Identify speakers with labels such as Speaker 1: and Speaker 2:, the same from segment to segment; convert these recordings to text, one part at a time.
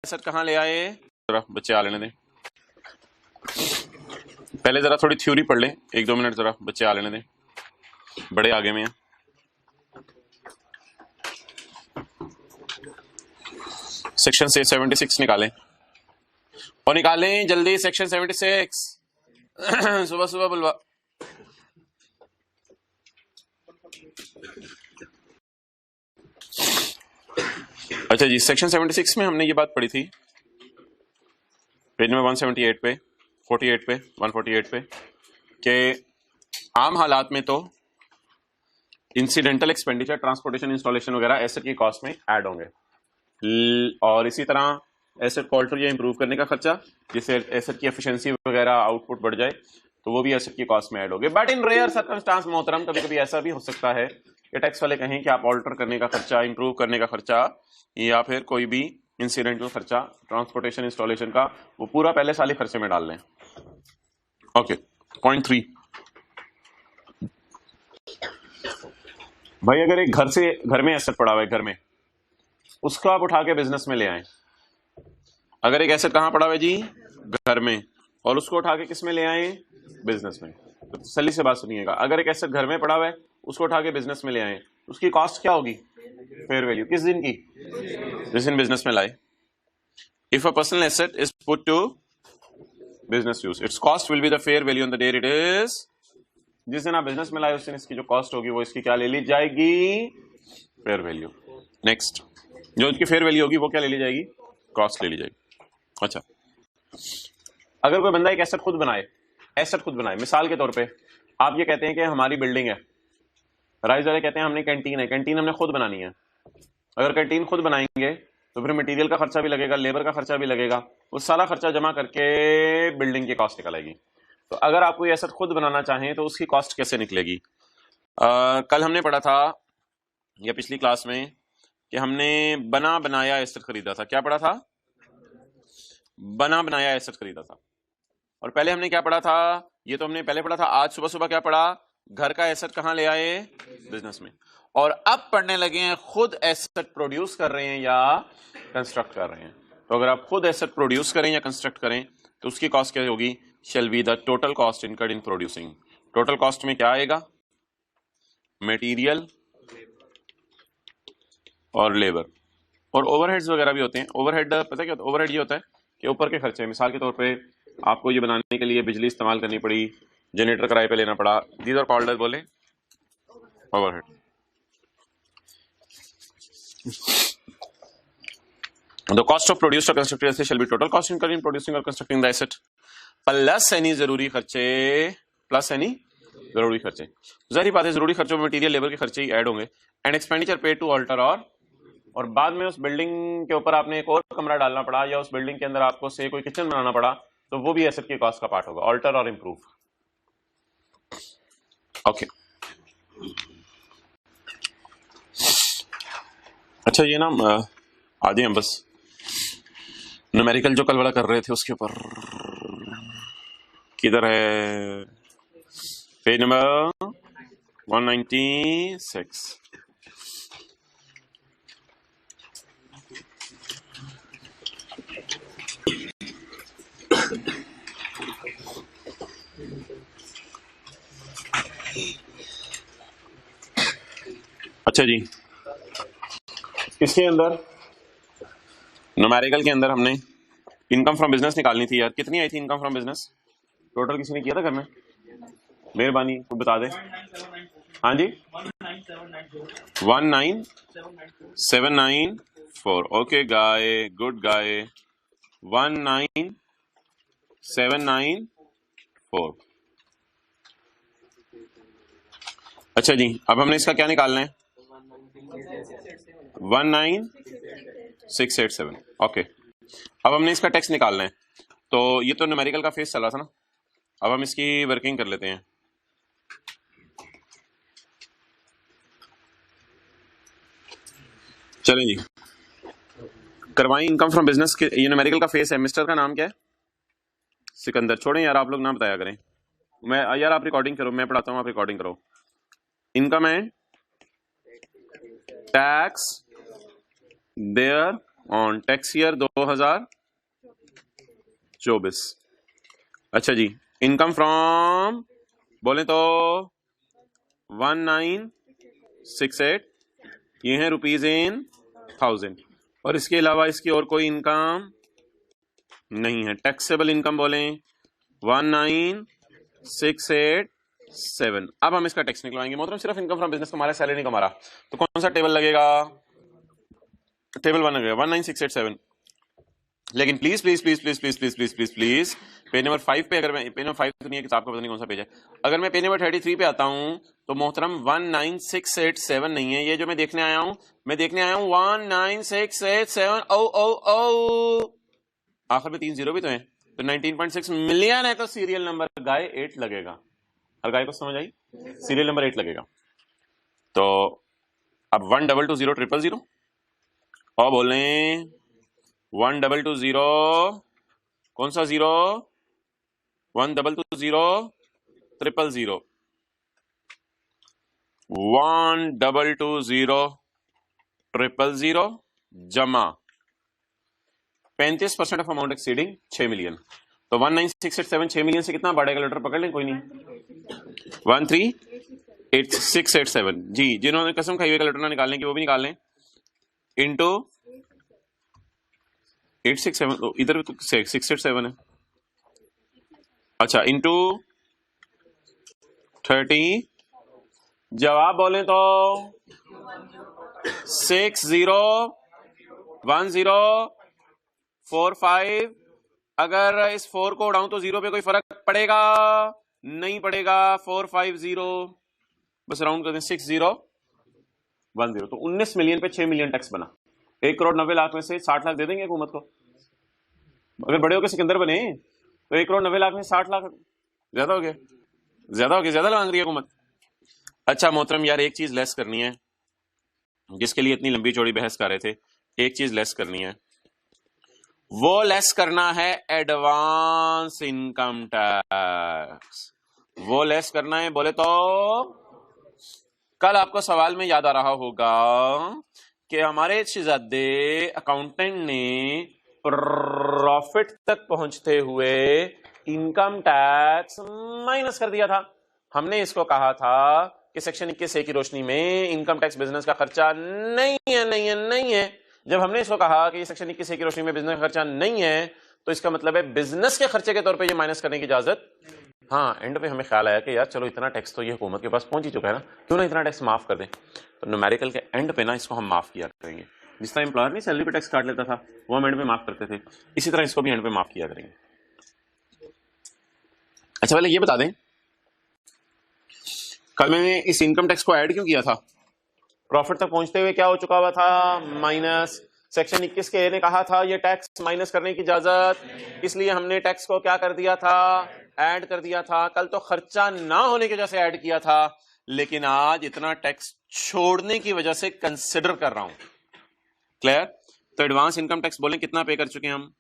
Speaker 1: Asset कहाँ ले आए, जरा बच्चे आ लेने दें, पहले जरा थोड़ी थ्योरी पढ़ लें, 1-2 मिनट जरा बच्चे आ लेने दें, बड़े आगे में हैं। सेक्शन से 76 निकालें और निकालें जल्दी सेक्शन 76 सुबह सुबह बुलवा। अच्छा जी, सेक्शन 76 में हमने ये बात पढ़ी थी पेज नंबर 178 पे, 48 पे, 148 पे, कि आम हालात में तो इंसिडेंटल एक्सपेंडिचर, ट्रांसपोर्टेशन, इंस्टॉलेशन वगैरह एसेट की कॉस्ट में ऐड होंगे, और इसी तरह एसेट को अल्टर या इंप्रूव करने का खर्चा, जिससे एसेट की एफिशिएंसी वगैरह आउटपुट बढ़ जाए, तो वो भी एसेट की कॉस्ट में ऐड होंगे। बट इन रेयर सर्कमस्टांस मोहतरम, कभी कभी ऐसा भी हो सकता है कि टैक्स वाले कहें कि आप ऑल्टर करने का खर्चा, इंप्रूव करने का खर्चा, या फिर कोई भी इंसिडेंटल खर्चा, ट्रांसपोर्टेशन, इंस्टॉलेशन का, वो पूरा पहले साल ही खर्चे में डाल लें। ओके, पॉइंट 3, भाई अगर एक घर में एसेट पड़ा हुआ है, घर में, उसको आप उठा के बिजनेस में ले आए। अगर एक एसेट कहां पड़ा हुआ है जी, घर में, और उसको उठा के किस में ले आए, बिजनेस में। तो तसल्ली से बात सुनिएगा, अगर एक एसेट घर में पड़ा हुआ है, उसको उठा के बिजनेस में ले आए, उसकी कॉस्ट क्या होगी, फेयर वैल्यू। किस दिन की, जिस दिन बिजनेस में लाए। If a personal asset is put to business use, its cost will be the fair value on the date it is, जिस दिन आप बिजनेस में लाए उस दिन इसकी जो कॉस्ट होगी वो इसकी क्या ले ली जाएगी, फेयर वैल्यू। नेक्स्ट, जो इसकी फेयर वैल्यू होगी वो क्या ले ली जाएगी, कॉस्ट ले ली जाएगी। अच्छा, अगर कोई बंदा एक एसेट खुद बनाए, मिसाल के तौर पे आप ये कहते हैं कि हमारी बिल्डिंग है, राइज वाले कहते हैं हमने कैंटीन है, कैंटीन हमने खुद बनानी है। अगर कैंटीन खुद बनाएंगे तो फिर मटेरियल का खर्चा भी लगेगा, लेबर का खर्चा भी लगेगा, वो सारा खर्चा जमा करके बिल्डिंग की कॉस्ट निकल आएगी। तो अगर आप कोई एसेट खुद बनाना चाहें तो उसकी कॉस्ट कैसे निकलेगी। कल हमने पढ़ा था या पिछली क्लास में कि हमने बना बनाया एसेट खरीदा था। क्या पढ़ा था, बना बनाया एसेट खरीदा था। और पहले हमने क्या पढ़ा था, ये तो हमने पहले पढ़ा था। आज सुबह सुबह क्या पढ़ा, घर का एसेट कहां ले आए, बिजनेस में। और अब पढ़ने लगे हैं खुद एसेट प्रोड्यूस कर रहे हैं या कंस्ट्रक्ट कर रहे हैं। तो अगर आप खुद एसेट प्रोड्यूस करें या कंस्ट्रक्ट करें तो उसकी कॉस्ट क्या होगी, shall be the total cost incurred in producing. Total cost में क्या आएगा, मटेरियल और लेबर, और ओवरहेड्स वगैरह भी होते हैं। ओवरहेड पता क्या होता है, ओवरहेड ये होता है कि ऊपर के खर्चे, मिसाल के तौर पे आपको ये बनाने के लिए बिजली इस्तेमाल करनी पड़ी, जनरेटर किराए पे लेना पड़ा, दीज आर कॉल्ड एज बोले overhead. The cost of produced or constructed asset shall be total cost incurred in producing or constructing the asset plus any जरूरी खर्चे, प्लस एनी जरूरी खर्चे। जाहिर बात है जरूरी खर्चों में मटेरियल, लेबर के खर्चे ही ऐड होंगे। And expenditure paid to alter, और बाद में उस बिल्डिंग के ऊपर आपने एक और कमरा डालना पड़ा, या उस बिल्डिंग के अंदर आपको से कोई किचन बनाना पड़ा, तो वो भी एसेट की कॉस्ट का पार्ट होगा, ऑल्टर और इंप्रूव। ओके, अच्छा ये ना आदि हम बस न्यूमेरिकल जो कल वाला कर रहे थे उसके ऊपर किधर है, पेज नंबर 196। अच्छा जी, इसके अंदर न्यूमेरिकल के अंदर हमने इनकम फ्रॉम बिजनेस निकालनी थी यार। कितनी आई थी इनकम फ्रॉम बिजनेस टोटल, किसी ने किया था घर में, मेहरबानी को बता दे। हाँ जी, 19794। ओके गाय, गुड गाय, 19794। अच्छा जी, अब हमने इसका क्या निकालना है, 19687। ओके, अब हमने इसका टैक्स निकालना है। तो ये तो न्यूमेरिकल का फेस चला था ना, अब हम इसकी वर्किंग कर लेते हैं। चलें जी, करवाएं इनकम फ्रॉम बिजनेस के, ये न्यूमेरिकल का फेस है। मिस्टर का नाम क्या है, सिकंदर। छोड़ें यार, आप लोग ना बताया करें, मैं यार आप रिकॉर्डिंग करो, मैं पढ़ाता हूँ, आप रिकॉर्डिंग करो। Income and tax there on tax year 2024। अच्छा जी, इनकम फ्रॉम बोले तो 1968, ये है रुपीज इन 1000, और इसके अलावा इसकी और कोई इनकम नहीं है। टैक्सेबल इनकम बोले 19687। अब हम इसका टैक्स निकलवाएंगे। मोहतरम सिर्फ इनकम फ्रॉम बिजनेस कमा रहा है, सैलरी नहीं कमा रहा, तो कौन सा टेबल लगेगा? टेबल 1 लगेगा, 19687। लेकिन please please please please please please please please please page number 5 पे, अगर मैं पेज नंबर 5 तो नहीं है किताब का, पता नहीं कौन सा पेज है, अगर मैं पेज नंबर 33 पे आता हूं तो मोहतरम 19687 नहीं है। ये जो मैं देखने आया हूं 19687। ओ ओ ओ, आखिर में 3 जीरो भी तो है, तो 19.6 मिलियन है, तो सीरियल नंबर गाय 8 लगेगा। हर गाय को समझ आई? सीरियल नंबर 8 लगेगा। तो अब 1220000, और बोले 1220, कौन सा जीरो? 122000, 122000 जमा 35% ऑफ अमाउंट एक्सीडिंग 6 मिलियन। तो 19687 6 मिलियन से कितना बढ़ेगा? लेटर पकड़ लें, कोई नहीं, 138687 जी। जिन्होंने कसम खाई हुई कैलकुलेटर ना निकालने की वो भी निकाल लें, इंटू 867, इधर तो 687 है। अच्छा, इंटू 30, जवाब बोले तो 601045। अगर इस 4 को उड़ाऊं तो 0 पे कोई फर्क पड़ेगा? नहीं पड़ेगा। 450, बस राउंड कर दें 6010। तो 19 मिलियन पे 6 मिलियन टैक्स बना। 1,90,00,000 में से 60 लाख दे देंगे हुकूमत को। अगर बड़े होकर सिकंदर बने तो 1,90,00,000 में 60 लाख ज्यादा हो गया, ज्यादा मांग रही है हुकूमत। अच्छा मोहतरम यार, एक चीज लेस करनी है, जिसके लिए इतनी लंबी चौड़ी बहस कर रहे थे, एक चीज लेस करनी है, वो लेस करना है एडवांस इनकम टैक्स। वो लेस करना है बोले तो कल आपको सवाल में याद आ रहा होगा कि हमारे शहजादे अकाउंटेंट ने प्रॉफिट तक पहुंचते हुए इनकम टैक्स माइनस कर दिया था। हमने इसको कहा था कि सेक्शन 21A की रोशनी में इनकम टैक्स बिजनेस का खर्चा नहीं है। जब हमने इसको कहा कि ये सेक्शन 21A की रोशनी में बिजनेस का खर्चा नहीं है, तो इसका मतलब है बिजनेस के खर्चे के तौर पे ये माइनस करने की इजाजत। हाँ, एंड पे हमें ख्याल आया कि यार चलो इतना टैक्स तो ये हुकूमत के पास पहुंच ही चुका है ना, क्यों ना इतना टैक्स माफ कर दें। तो न्यूमेरिकल के एंड पे ना इसको हम माफ किया करेंगे। जिस तरह एम्प्लॉयर नहीं सैलरी पे टैक्स काट लेता था, वो हम एंड पे माफ करते थे, इसी तरह इसको भी एंड पे माफ किया करेंगे। अच्छा पहले ये बता दें, कल मैंने इस इनकम टैक्स को ऐड क्यों किया था? प्रॉफिट तक पहुंचते हुए क्या हो चुका हुआ था? माइनस। सेक्शन 21 के ने कहा था ये टैक्स माइनस करने की इजाजत, इसलिए हमने टैक्स को क्या कर दिया था? ऐड कर दिया था। कल तो खर्चा ना होने की वजह से ऐड किया था, लेकिन आज इतना टैक्स छोड़ने की वजह से कंसिडर कर रहा हूं। क्लियर? तो एडवांस इनकम टैक्स बोले कितना पे कर चुके हैं हम?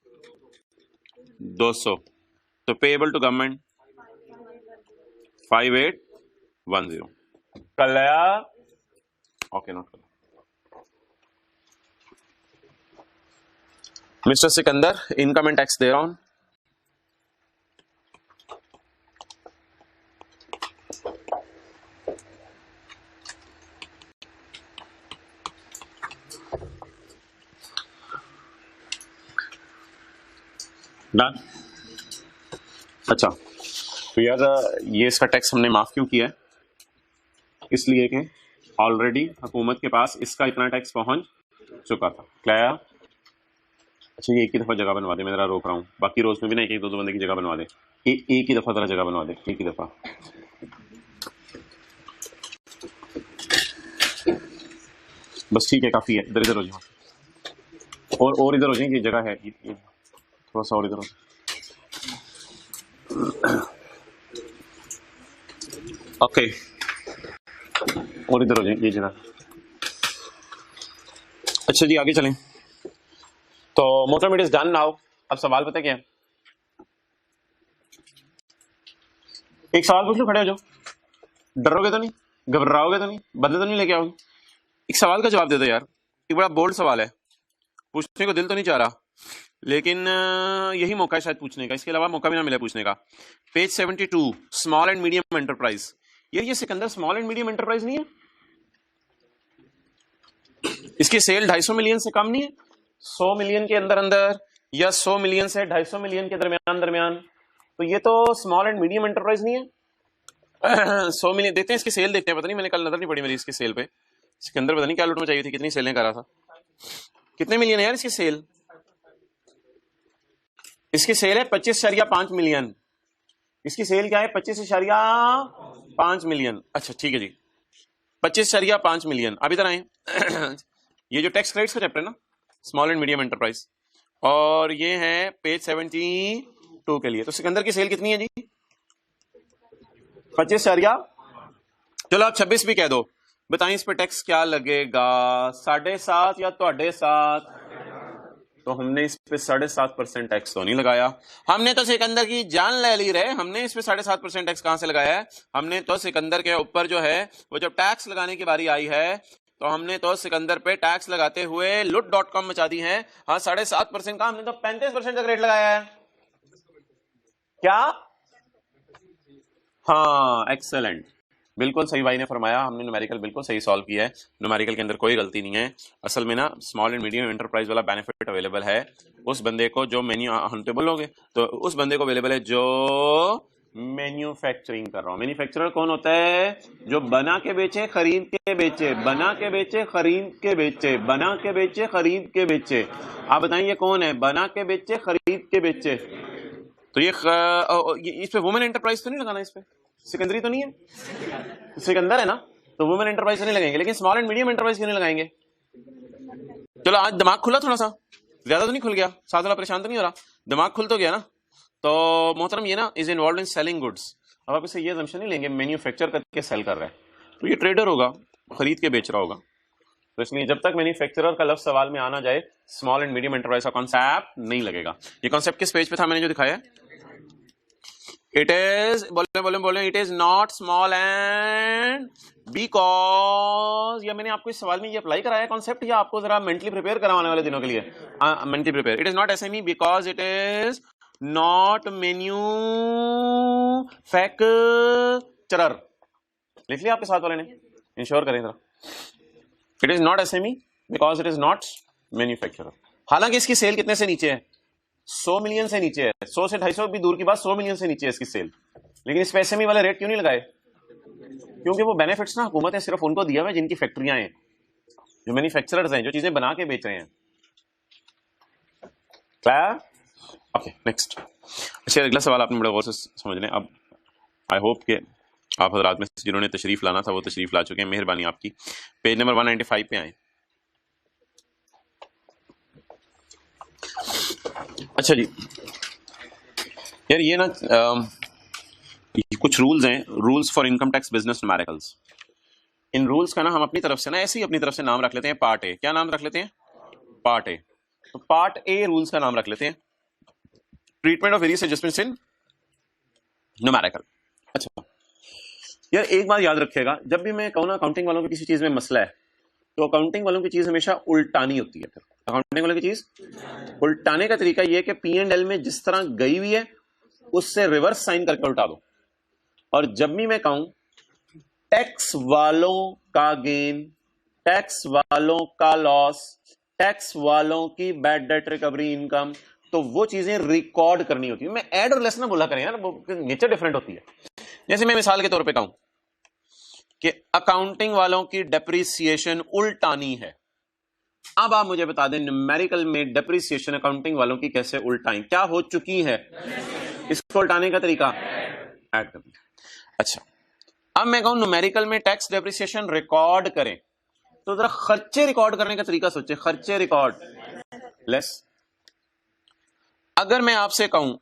Speaker 1: 200। तो पेएबल टू गवर्नमेंट 5810। कर लिया? ओके, नोट कर। Mister Sikandar, income and tax दे रहा हूं। डन। अच्छा तो यार ये इसका टैक्स हमने माफ क्यों किया है? इसलिए कि ऑलरेडी हुकूमत के पास इसका इतना टैक्स पहुंच चुका था। क्या? अच्छा ये एक ही दफा जगह बनवा दे, मैं जरा रोक रहा हूँ, बाकी रोज में भी ना एक दो बंदे की जगह बनवा दे। एक ही दफा जरा जगह बनवा दे, एक ही दफा। बस ठीक है, काफी है। इधर हो जाओ, और इधर हो जाए, ये जगह है, थोड़ा सा और इधर हो। ओके, और इधर हो जाए, ये जगह। अच्छा जी आगे चलें। तो motor it is done now. अब सवाल पता क्या है? एक सवाल पूछ लो, खड़े हो जाओ। डरोगे तो नहीं, घबराओगे तो नहीं, बदले तो नहीं लेके आओगे? एक सवाल का जवाब दे दो यार, एक बड़ा बोल्ड सवाल है। पूछने को दिल तो नहीं चाह रहा, लेकिन यही मौका है शायद पूछने का, इसके अलावा मौका भी ना मिला पूछने का। Page 72, small and medium enterprise. ये Sikandar small and medium enterprise नहीं है? इसकी सेल 250 मिलियन से कम नहीं है? 100 मिलियन के अंदर अंदर या 100 मिलियन से 250 मिलियन के दरमियान, तो ये तो स्मॉल एंड मीडियम एंटरप्राइज नहीं है? 100 मिलियन देखते हैं, इसकी सेल देखते हैं। पता नहीं, मैंने कल नजर नहीं पड़ी मेरी इसकी सेल पे। सिकंदर पता नहीं क्या लूट में चाहिए थी, कितनी सेलें करा था। कितने मिलियन है यार इसकी सेल? इसकी सेल है 25.5 मिलियन। इसकी सेल क्या है? 25.5 मिलियन। अच्छा ठीक है जी, 25.5 मिलियन। अब इधर आए ये जो टैक्स क्रेडिट्स का चैप्टर है ना, स्मॉल एंड मीडियम एंटरप्राइज, और ये है पेज 72 के लिए। तो सिकंदर की सेल कितनी है जी? 25। चलो आप 26 भी कह दो। बताएं इस पे टैक्स क्या लगेगा, 7.5 या 7.5? तो हमने इस पे 7.5% टैक्स तो नहीं लगाया। हमने तो सिकंदर की जान ले ली रहे, हमने इस पे 7.5% टैक्स कहां से लगाया है? हमने तो सिकंदर के ऊपर जो है वो जब टैक्स लगाने की बारी आई है तो हमने तो सिकंदर पे टैक्स लगाते हुए लुट.com मचा दी है। हाँ 7.5% का, हमने तो 35% तक रेट लगाया है। क्या? हाँ एक्सेलेंट, बिल्कुल सही भाई ने फरमाया, हमने न्यूमेरिकल बिल्कुल सही सॉल्व किया है। न्यूमेरिकल के अंदर कोई गलती नहीं है। असल में ना स्मॉल एंड मीडियम एंटरप्राइज वाला बेनिफिट अवेलेबल है उस बंदे को जो हम तो बोलोगे तो उस बंदे को अवेलेबल है जो मैन्युफैक्चरिंग कर रहा हूं। मैन्युफैक्चरर कौन होता है? जो बना के बेचे, खरीद के बेचे, बना के बेचे, खरीद के बेचे, बना के बेचे, खरीद के बेचे। आप बताइए ये कौन है? बना के बेचे, खरीद के बेचे। तो ये इस पे वुमेन एंटरप्राइज तो नहीं लगाना, इस पे सिकंदरी तो नहीं है, सिकंदर है ना, तो वुमेन एंटरप्राइज तो नहीं लगाएंगे। लेकिन स्मॉल एंड मीडियम एंटरप्राइज क्यों नहीं लगाएंगे? चलो आज दिमाग खुला थोड़ा सा, ज्यादा तो नहीं खुल गया, साथ वाला परेशान तो नहीं हो रहा, दिमाग खुल तो गया ना। तो मोहतरम ये ना is involve in selling goods. अब आप इसे ये असम्पशन नहीं लेंगे मैन्युफैक्चर करके सेल कर रहा है, तो ये ट्रेडर होगा, खरीद के बेच रहा होगा। तो इसलिए जब तक मैन्युफैक्चरर का लफ्ज सवाल में आना जाए, स्मॉल एंड मीडियम एंटरप्राइज का कॉन्सेप्ट नहीं लगेगा। ये कॉन्सेप्ट किस पेज पे था मैंने जो दिखाया? इट इज बोले it is not small and because. या मैंने आपको इस सवाल में ये अप्लाई कराया कॉन्सेप्ट, या आपको जरा मेंटली प्रिपेयर करवाने वाले दिनों के लिए? Mentally prepare. It is not SME because it is not manufacturer. लिख लिया आपके साथ वाले ने? इंश्योर करें जरा। It is not SME because it is not manufacturer. हालांकि इसकी सेल कितने से नीचे है? 100 मिलियन से नीचे है। 100 से 250 भी दूर की बात, 100 मिलियन से नीचे है इसकी सेल। लेकिन इस पे एसएमई वाले रेट क्यों नहीं लगाए? क्योंकि वो बेनिफिट्स ना हुकूमत ने सिर्फ उनको दिया हुआ है जिनकी फैक्ट्रियां हैं, जो मैन्युफैक्चरर्स हैं, जो चीजें बना के बेच रहे हैं। क्लियर? Okay next. अच्छा अगला सवाल आपने बड़े गौर से समझ लें। अब आई होप कि आप हजरात में जिन्होंने तशरीफ लाना था वो तशरीफ ला चुके हैं, मेहरबानी आपकी। पेज नंबर 195 पे आए। अच्छा जी यार, ये ना कुछ रूल्स हैं, rules for income tax business numericals. In rules का ना हम अपनी तरफ से ना ऐसे ही अपनी तरफ से नाम रख लेते हैं पार्ट ए। क्या नाम रख लेते हैं? Part A. तो पार्ट ए रूल्स का नाम रख लेते हैं, treatment of various adjustments in numerical. अच्छा यार एक बात याद रखिएगा, जब भी मैं कहूँ ना अकाउंटिंग वालों की किसी चीज में मसला है, तो अकाउंटिंग वालों की चीज हमेशा उल्टानी होती है। फिर अकाउंटिंग वालों की चीज उल्टाने का तरीका यह है कि P&L में जिस तरह गई हुई है उससे रिवर्स साइन करके उल्टा दो। और जब भी मैं कहूं टैक्स वालों का गेन, टैक्स वालों का लॉस, टैक्स वालों की बैड डेट रिकवरी इनकम, तो वो चीजें रिकॉर्ड करनी होती है। मैं ऐड और लेस ना बोला करें यार, वो नेचर डिफरेंट होती है। जैसे मैं मिसाल के तौर पे कहूं कि अकाउंटिंग वालों की डेप्रिसिएशन उल्टानी है। अब आप मुझे बता दें न्यूमेरिकल में डेप्रिसिएशन अकाउंटिंग वालों की कैसे उल्टाएं, क्या हो चुकी है? इसको उल्टाने का तरीका ऐड करना। अच्छा अब मैं कहूं न्यूमेरिकल में टैक्स डेप्रिसिएशन रिकॉर्ड करें, तो जरा खर्चे रिकॉर्ड करने का तरीका सोचे। खर्चे रिकॉर्ड लेस। अगर मैं आपसे कहूं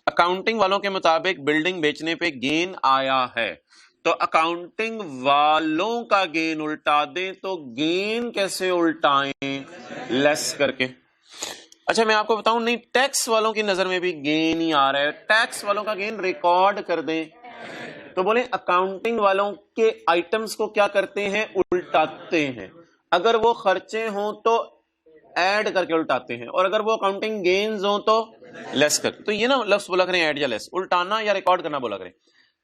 Speaker 1: अकाउंटिंग वालों के मुताबिक बिल्डिंग बेचने पे गेन आया है, तो अकाउंटिंग वालों का गेन उल्टा दें, तो गेन कैसे उल्टाएं? लेस करके। अच्छा मैं आपको बताऊं, नहीं टैक्स वालों की नजर में भी गेन ही आ रहा है, टैक्स वालों का गेन रिकॉर्ड कर दें, तो बोले अकाउंटिंग वालों के आइटम्स को क्या करते हैं? उल्टाते हैं। अगर वो खर्चे हों तो ऐड करके उल्टाते हैं, और अगर वो अकाउंटिंग गेन्स हो तो लेस करके। तो ये ना लफ्ज बोला करें ऐड या लेस, उल्टाना या रिकॉर्ड करना बोला करें।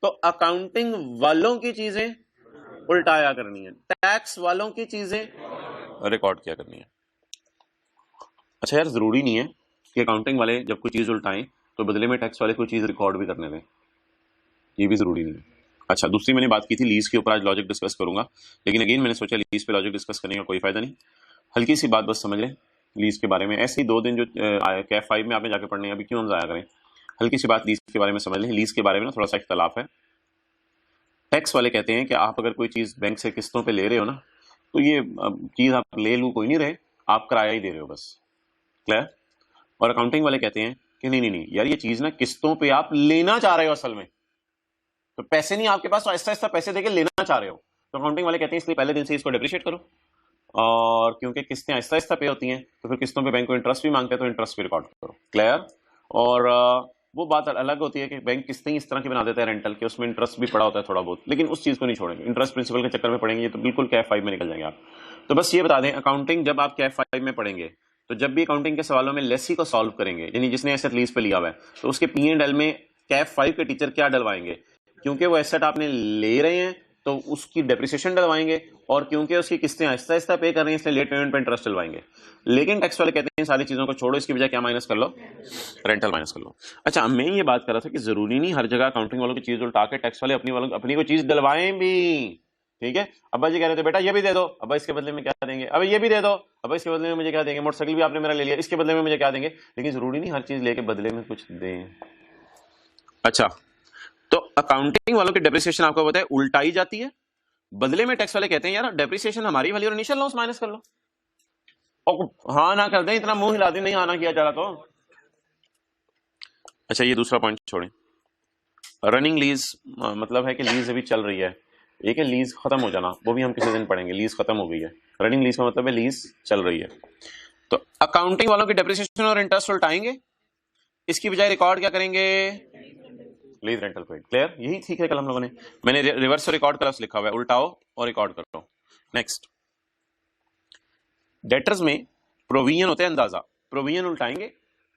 Speaker 1: तो अकाउंटिंग वालों की चीजें उल्टाया करनी है, टैक्स वालों की चीजें रिकॉर्ड किया करनी है। अच्छा यार, जरूरी नहीं है कि अकाउंटिंग वाले जब कोई चीज उल्टाएं तो बदले में टैक्स वाले कोई चीज रिकॉर्ड भी करने दें, ये भी जरूरी नहीं है। अच्छा, दूसरी मैंने बात की थी लीज के ऊपर, आज लॉजिक डिस्कस करूंगा, लेकिन अगेन मैंने सोचा लीज पे लॉजिक डिस्कस करने का कोई फायदा नहीं। हल्की सी बात बस समझ लें लीज के बारे में, ऐसे ही 2 दिन जो कैफ 5 में आपने जाके पढ़ने हैं, अभी क्यों हम जाया करें। हल्की सी बात लीज के बारे में समझ लें। लीज के बारे में ना थोड़ा सा इख्तलाफ है। टैक्स वाले कहते हैं कि आप अगर कोई चीज बैंक से किस्तों पे ले रहे हो ना, तो ये चीज आप ले लू कोई नहीं रहे, आप किराया ही दे रहे हो बस। क्लियर। और अकाउंटिंग वाले कहते हैं कि नहीं नहीं नहीं यार, ये चीज ना किस्तों पे आप लेना चाह रहे हो असल में, तो पैसे नहीं आपके पास, तो ऐसा ऐसा पैसे देके लेना चाह रहे हो। तो अकाउंटिंग वाले कहते हैं इसलिए पहले दिन से इसको डेप्रिशिएट करो, और क्योंकि किस्तें आहिस्ता आहिस्ता पे होती हैं तो फिर किस्तों पे बैंक को इंटरेस्ट भी मांगते हैं, तो इंटरेस्ट भी रिकॉर्ड करो। क्लियर। और वो बात अलग होती है कि बैंक किस्तें इस तरह की बना देते हैं रेंटल के, उसमें इंटरेस्ट भी पड़ा होता है थोड़ा बहुत, लेकिन उस चीज को नहीं छोड़ेंगे, इंटरेस्ट प्रिंसिपल के चक्कर में पड़ेंगे तो बिल्कुल कैफ 5 में निकल जाएंगे आप। तो बस ये बता दें, अकाउंटिंग जब आप कैफ 5 में पढ़ेंगे तो जब भी अकाउंटिंग के सवालों में लेसी को सॉल्व करेंगे, यानी जिसने एसेट लीज पे लिया हुआ है, तो उसके P&L में कैफ 5 के टीचर क्या डलवाएंगे, क्योंकि वो एसेट आपने ले रहे हैं तो उसकी डेप्रिसिएशन डलवाएंगे, और क्योंकि उसकी किस्तें आहिस्ता आहिस्ता पे कर रही हैं इसलिए लेट पेमेंट पे इंटरेस्ट डलवाएंगे। लेकिन टैक्स वाले कहते हैं सारी चीजों को छोड़ो, इसकी बजाय क्या माइनस कर लो, रेंटल माइनस कर लो। अच्छा, मैं ये बात कर रहा था कि जरूरी नहीं हर जगह अकाउंटिंग वालों की चीज उल्टा के टैक्स वाले अपनी को चीज डलवाएं भी। ठीक है, अब्बा जी कह रहे थे बेटा ये भी दे दो, अब्बा इसके बदले में क्या देंगे, अब ये भी दे दो, अब्बा इसके बदले में मुझे क्या देंगे, मोटरसाइकिल भी आपने मेरा ले लिया, इसके बदले में मुझे क्या देंगे। लेकिन जरूरी नहीं हर चीज लेके बदले में कुछ दें। अच्छा, तो अकाउंटिंग वालों की डेप्रिसिएशन आपको पता है उल्टाई जाती है, बदले में टैक्स वाले कहते हैं यार डेप्रिसिएशन हमारी वाली और इनिशियल लॉस माइनस कर लो, और हाँ ना कर दें, इतना मुंह हिला दें नहीं आना किया जा रहा तो। अच्छा, ये दूसरा पॉइंट छोड़ें। रनिंग लीज मतलब है कि लीज अभी चल रही है, एक है लीज खत्म हो जाना, वो भी हम किसी दिन पढ़ेंगे, लीज खत्म हो गई है। रनिंग लीज का मतलब है लीज चल रही है। तो अकाउंटिंग वालों की डेप्रिसिएशन और इंटरेस्ट उल्टाएंगे, इसकी बजाय रिकॉर्ड क्या करेंगे, लीज रेंटल क्रेडिट। क्लियर, यही ठीक है कल हम लोगों ने, मैंने रिवर्स रिकॉर्ड का लिखा हुआ है, उल्टाओ और रिकॉर्ड करो। नेक्स्ट, डेटर्स में प्रोविजन होते हैं अंदाजा, प्रोविजन उल्टाएंगे।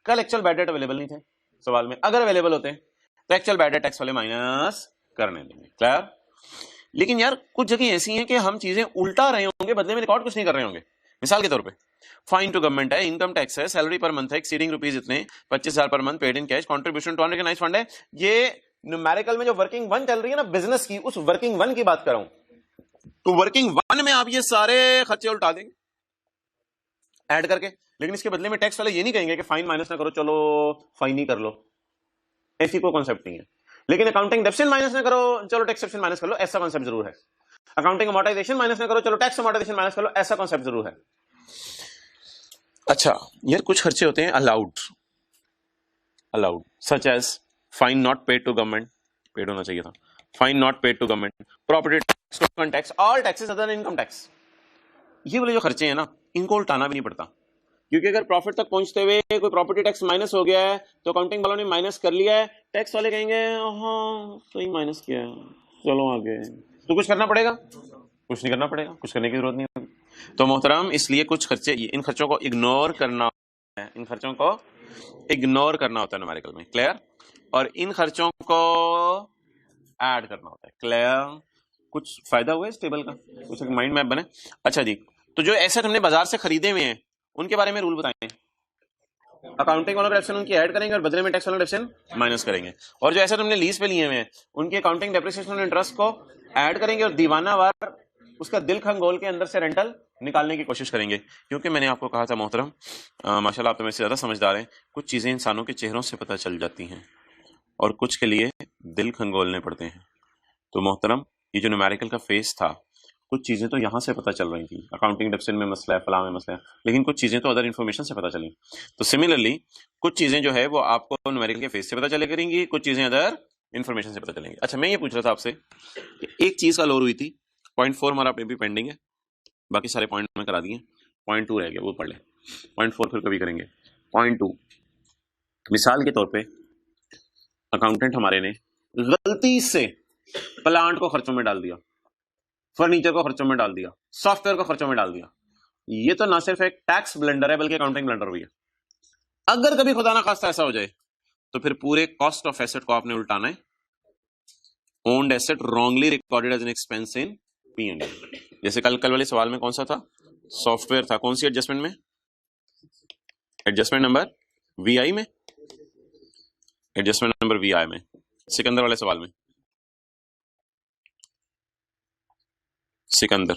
Speaker 1: कल एक्चुअल बैड डेट अवेलेबल नहीं थे सवाल में, अगर अवेलेबल होते हैं तो एक्चुअल बैड डेट टैक्स वाले माइनस करने देंगे। क्लियर। लेकिन यार कुछ जगह ऐसी हैं कि हम चीजें उल्टा रहे होंगे, बदले में रिकॉर्ड कुछ नहीं कर रहे होंगे। मिसाल के तौर पे फाइन टू गवर्नमेंट है, इनकम टैक्स है, सैलरी पर मंथ है एक्सीडिंग रुपीज इतने, 25,000 per month paid in cash, contribution to unrecognised fund है। ये न्यूमेरिकल में जो वर्किंग वन चल रही है ना बिजनेस की, उस वर्किंग वन की बात कर रहा हूं। तो वर्किंग वन में आप ये सारे खर्चे उल्टा देंगे ऐड करके, लेकिन इसके बदले में टैक्स वाले ये नहीं कहेंगे कि फाइन माइनस ना करो, चलो फाइन ही कर लो, ऐसी कोई कॉन्सेप्ट नहीं है। लेकिन अकाउंटिंग डेप्शन माइनस ना करो, चलो टैक्सेशन माइनस कर लो, ऐसा कॉन्सेप्ट जरूर है। अकाउंटिंग अमोर्टाइजेशन माइनस ना करो, चलो टैक्स अमोर्टाइजेशन माइनस कर लो, ऐसा कॉन्सेप्ट जरूर है। अच्छा यार, कुछ खर्चे होते हैं allowed, such as fine not paid to government, paid होना चाहिए था, fine not paid to government, property tax, token tax, all taxes other than income tax. ये वाले जो खर्चे हैं ना, इनको उल्टाना भी नहीं पड़ता, क्योंकि अगर प्रॉफिट तक पहुंचते हुए कोई प्रॉपर्टी टैक्स माइनस हो गया है तो अकाउंटिंग वालों ने माइनस कर लिया है, टैक्स वाले कहेंगे हाँ सही माइनस किया है, चलो आगे। तो कुछ करना पड़ेगा, कुछ नहीं करना पड़ेगा, कुछ करने की जरूरत नहीं होगी। तो मोहतरम, इसलिए कुछ खर्चे, इन खर्चों को इग्नोर करना है, इन खर्चों को इग्नोर करना होता है न्यूमेरिकल में। क्लियर। और इन खर्चों को ऐड करना होता है। क्लियर। कुछ फायदा हुआ इस टेबल का, कुछ माइंड मैप बने। अच्छा जी, तो जो एसेट हमने बाजार से खरीदे हुए हैं उनके बारे में रूल बताएं। अकाउंटिंग वाला डेप्शन उनकी ऐड करेंगे और बदले में टैक्स वाला डेप्शन माइनस करेंगे। और जो एसेट हमने लीज पे लिए हुए हैं उनकी अकाउंटिंग डेप्रिसिएशन और इंटरेस्ट को ऐड करेंगे और दीवाना वार उसका दिल खंगोल के अंदर से रेंटल निकालने की कोशिश करेंगे। क्योंकि मैंने आपको कहा था मोहतरम, माशाल्लाह आप तो मेरे से ज्यादा समझदार हैं, कुछ चीजें इंसानों के चेहरों से पता चल जाती हैं और कुछ के लिए दिल खंगोलने पड़ते हैं। तो मोहतरम, ये जो न्यूमेरिकल का फेस था, कुछ चीजें तो यहाँ से पता चल रही थी, अकाउंटिंग डेप्शन में मसला है, फलां में मसला है, लेकिन कुछ चीजें तो अदर इन्फॉर्मेशन से पता चली। तो सिमिलरली कुछ चीजें जो है वो आपको न्यूमेरिकल के फेस से पता चले करेंगी, कुछ चीजें अदर इन्फॉर्मेशन से पता चलेंगी। अच्छा, मैं ये पूछ रहा था आपसे कि एक चीज का लोर हुई थी, पॉइंट 4 हमारा भी पेंडिंग है, बाकी सारे पॉइंट में करा दिए, पॉइंट 2 रह गया, वो पढ़ ले, पॉइंट 4 फिर कभी करेंगे। पॉइंट 2, मिसाल के तौर पर अकाउंटेंट हमारे ने गलती से प्लांट को खर्चों में डाल दिया, फर्नीचर को खर्चों में डाल दिया, सॉफ्टवेयर को खर्चों में डाल दिया, ये तो ना सिर्फ एक टैक्स ब्लेंडर है बल्कि अकाउंटिंग ब्लेंडर भी है। अगर कभी खुदा ना खास्ता ऐसा हो जाए तो फिर पूरे कॉस्ट ऑफ एसेट को आपने उल्टाना है। Owned asset wrongly recorded as an expense in P&L। जैसे कल वाले सवाल में कौन सा था, सॉफ्टवेयर था, कौन सी एडजस्टमेंट में, एडजस्टमेंट नंबर VI में, एडजस्टमेंट नंबर VI में, सिकंदर वाले सवाल में, सिकंदर,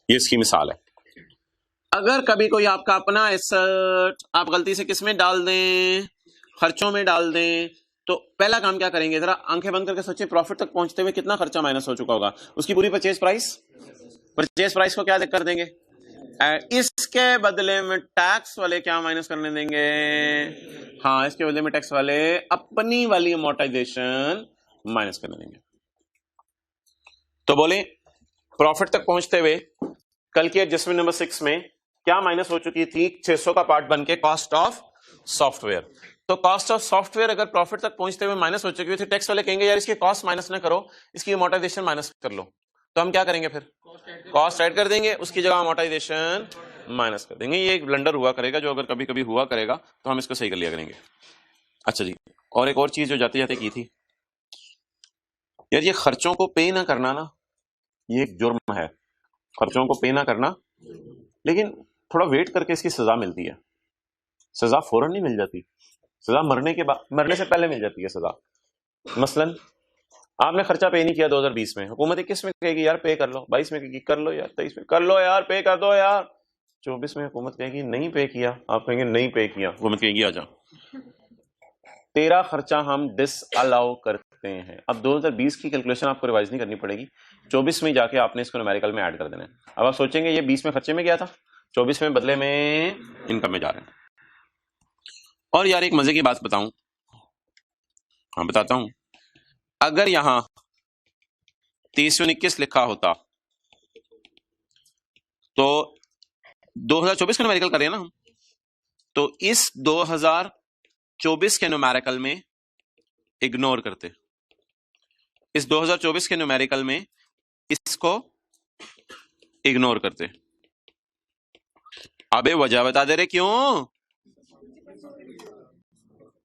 Speaker 1: ये इसकी मिसाल है। अगर कभी कोई आपका अपना एसेट आप गलती से किस में डाल दें, खर्चों में डाल दें, तो पहला काम क्या करेंगे, जरा आंखें बंद करके सोचिए प्रॉफिट तक पहुंचते हुए कितना खर्चा माइनस हो चुका होगा, उसकी पूरी परचेज प्राइस को क्या कर देंगे, इसके बदले में टैक्स वाले क्या माइनस करने देंगे, हाँ इसके बदले में टैक्स वाले अपनी वाली अमोर्टाइजेशन माइनस करने देंगे। तो बोले प्रॉफिट तक पहुंचते हुए कल की एडजस्टमेंट नंबर 6 में क्या माइनस हो चुकी थी, 600 का पार्ट बन के कॉस्ट ऑफ सॉफ्टवेयर। तो कॉस्ट ऑफ सॉफ्टवेयर अगर प्रॉफिट तक पहुंचते हुए माइनस हो चुकी थी, टैक्स वाले कहेंगे यार इसकी कॉस्ट माइनस ना करो, इसकी अमोर्टाइजेशन माइनस कर लो। तो हम क्या करेंगे, फिर कॉस्ट ऐड कर देंगे, उसकी जगह अमोर्टाइजेशन माइनस कर देंगे। ये एक ब्लंडर हुआ करेगा जो अगर कभी कभी हुआ करेगा तो हम इसको सही कर लिया करेंगे। अच्छा जी, और एक और चीज जो जाते जाते की थी यार, ये खर्चों को पे ना करना ना, ये एक जुर्म है, खर्चों को पे ना करना, लेकिन थोड़ा वेट करके इसकी सजा मिलती है। सजा फौरन नहीं मिल जाती, सजा मरने के बाद, मरने से पहले मिल जाती है सजा। मसलन आपने खर्चा पे नहीं किया 2020 में, हुकूमत 21 में कहेगी यार पे कर लो, 22 में कहेगी कर लो यार, 23 में कर लो यार, पे कर दो यार, 24 में हुकूमत कहेगी नहीं पे किया, आप कहेंगे नहीं पे किया, हुकूमत कहेगी आ जा, तेरा खर्चा हम डिसअलाउ करते हैं। अब 2020 की कैलकुलेशन आपको रिवाइज नहीं करनी पड़ेगी, 24 में जाके आपने इसको न्यूमेरिकल में ऐड कर देना है। अब आप सोचेंगे ये 20 में खर्चे में गया था, 24 में बदले में इनकम में जा रहे हैं। और यार एक मजे की बात बताऊं, हाँ बताता हूं, अगर यहां 2321 लिखा होता तो 2024 का न्यूमेरिकल करें ना हम, तो इस 2024 के न्यूमेरिकल में इग्नोर करते, इस 2024 के न्यूमेरिकल में इसको इग्नोर करते। अबे वजह बता दे रहे, क्यों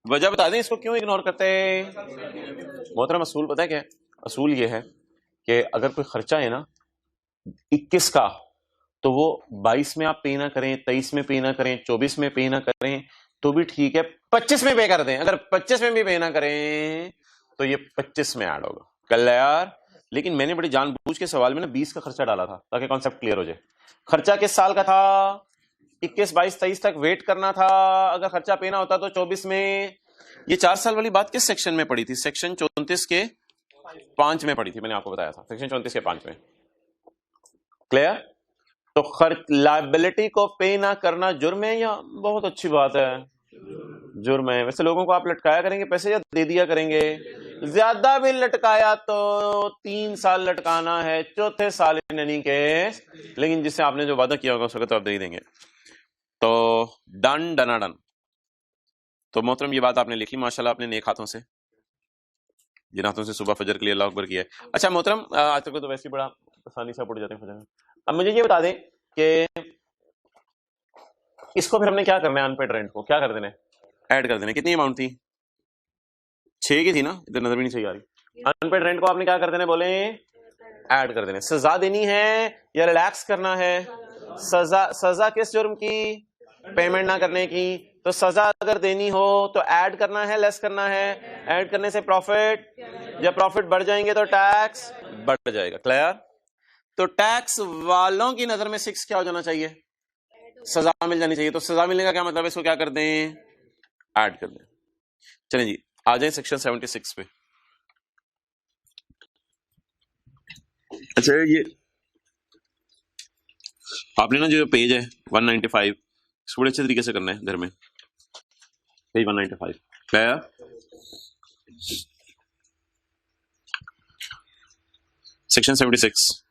Speaker 1: वजह बता दें इसको क्यों इग्नोर करते। मोहतरम असूल पता है क्या, असूल ये है कि अगर कोई खर्चा है ना 21 का, तो वो 22 में आप पे ना करें, 23 में पे ना करें, 24 में पे ना करें तो भी ठीक है, 25 में पे कर दें। अगर 25 में भी पे ना करें तो ये 25 में ऐड होगा। कल यार, लेकिन मैंने बड़ी जानबूझ के सवाल में ना 20 का खर्चा डाला था ताकि कॉन्सेप्ट क्लियर हो जाए। खर्चा किस साल का था, 21, 22, 23 तक वेट करना था। अगर खर्चा पेना होता तो 24 में। ये 4 साल वाली बात किस सेक्शन में पड़ी थी, सेक्शन 34 के 5 में पड़ी थी, मैंने आपको बताया था, सेक्शन 34 के 5 में। क्लियर। तो खर्च लायबिलिटी को पे ना करना जुर्म है या बहुत अच्छी बात है, जुर्म है। वैसे लोगों को आप लटकाया करेंगे पैसे या दे दिया करेंगे, ज्यादा भी लटकाया तो 3 साल लटकाना है, चौथे साल इन एनी केस, लेकिन जिससे आपने जो वादा किया होगा उस वक्त आप दे ही देंगे। तो डन डना डन। तो मोहतरम ये बात आपने लिखी माशाल्लाह, आपने नेक हाथों से, जिन हाथों से सुबह फजर के लिए अल्लाह अकबर किया है। अच्छा मोहतरम, आज तक तो वैसे ही बड़ा आसानी से पड़ जाते हैं फजर में। अब मुझे ये बता दें कि इसको फिर हमने क्या करना है, अनपेड रेंट को क्या कर देना है, ऐड कर देना है। कितनी अमाउंट थी, 6 की थी ना, इधर नजर भी नहीं सही आ रही। अनपेड रेंट को आपने क्या कर देना है, बोले ऐड कर देना। सजा देनी है या रिलैक्स करना है, सजा किस जुर्म की, पेमेंट ना करने की। तो सजा अगर देनी हो तो ऐड करना है, लेस करना है। ऐड करने से प्रॉफिट, जब प्रॉफिट बढ़ जाएंगे तो टैक्स बढ़ जाएगा। क्लियर। तो टैक्स वालों की नजर में 6 क्या हो जाना चाहिए, सजा मिल जानी चाहिए। तो सजा मिलने का क्या मतलब है, इसको क्या कर दें, ऐड कर दें। चलें जी, आ जाए सेक्शन 76 पे। अच्छा ये आपने ना जो पेज है 195, इसको बड़े अच्छे तरीके से करना है घर में, पेज 195 क्या, सेक्शन 76।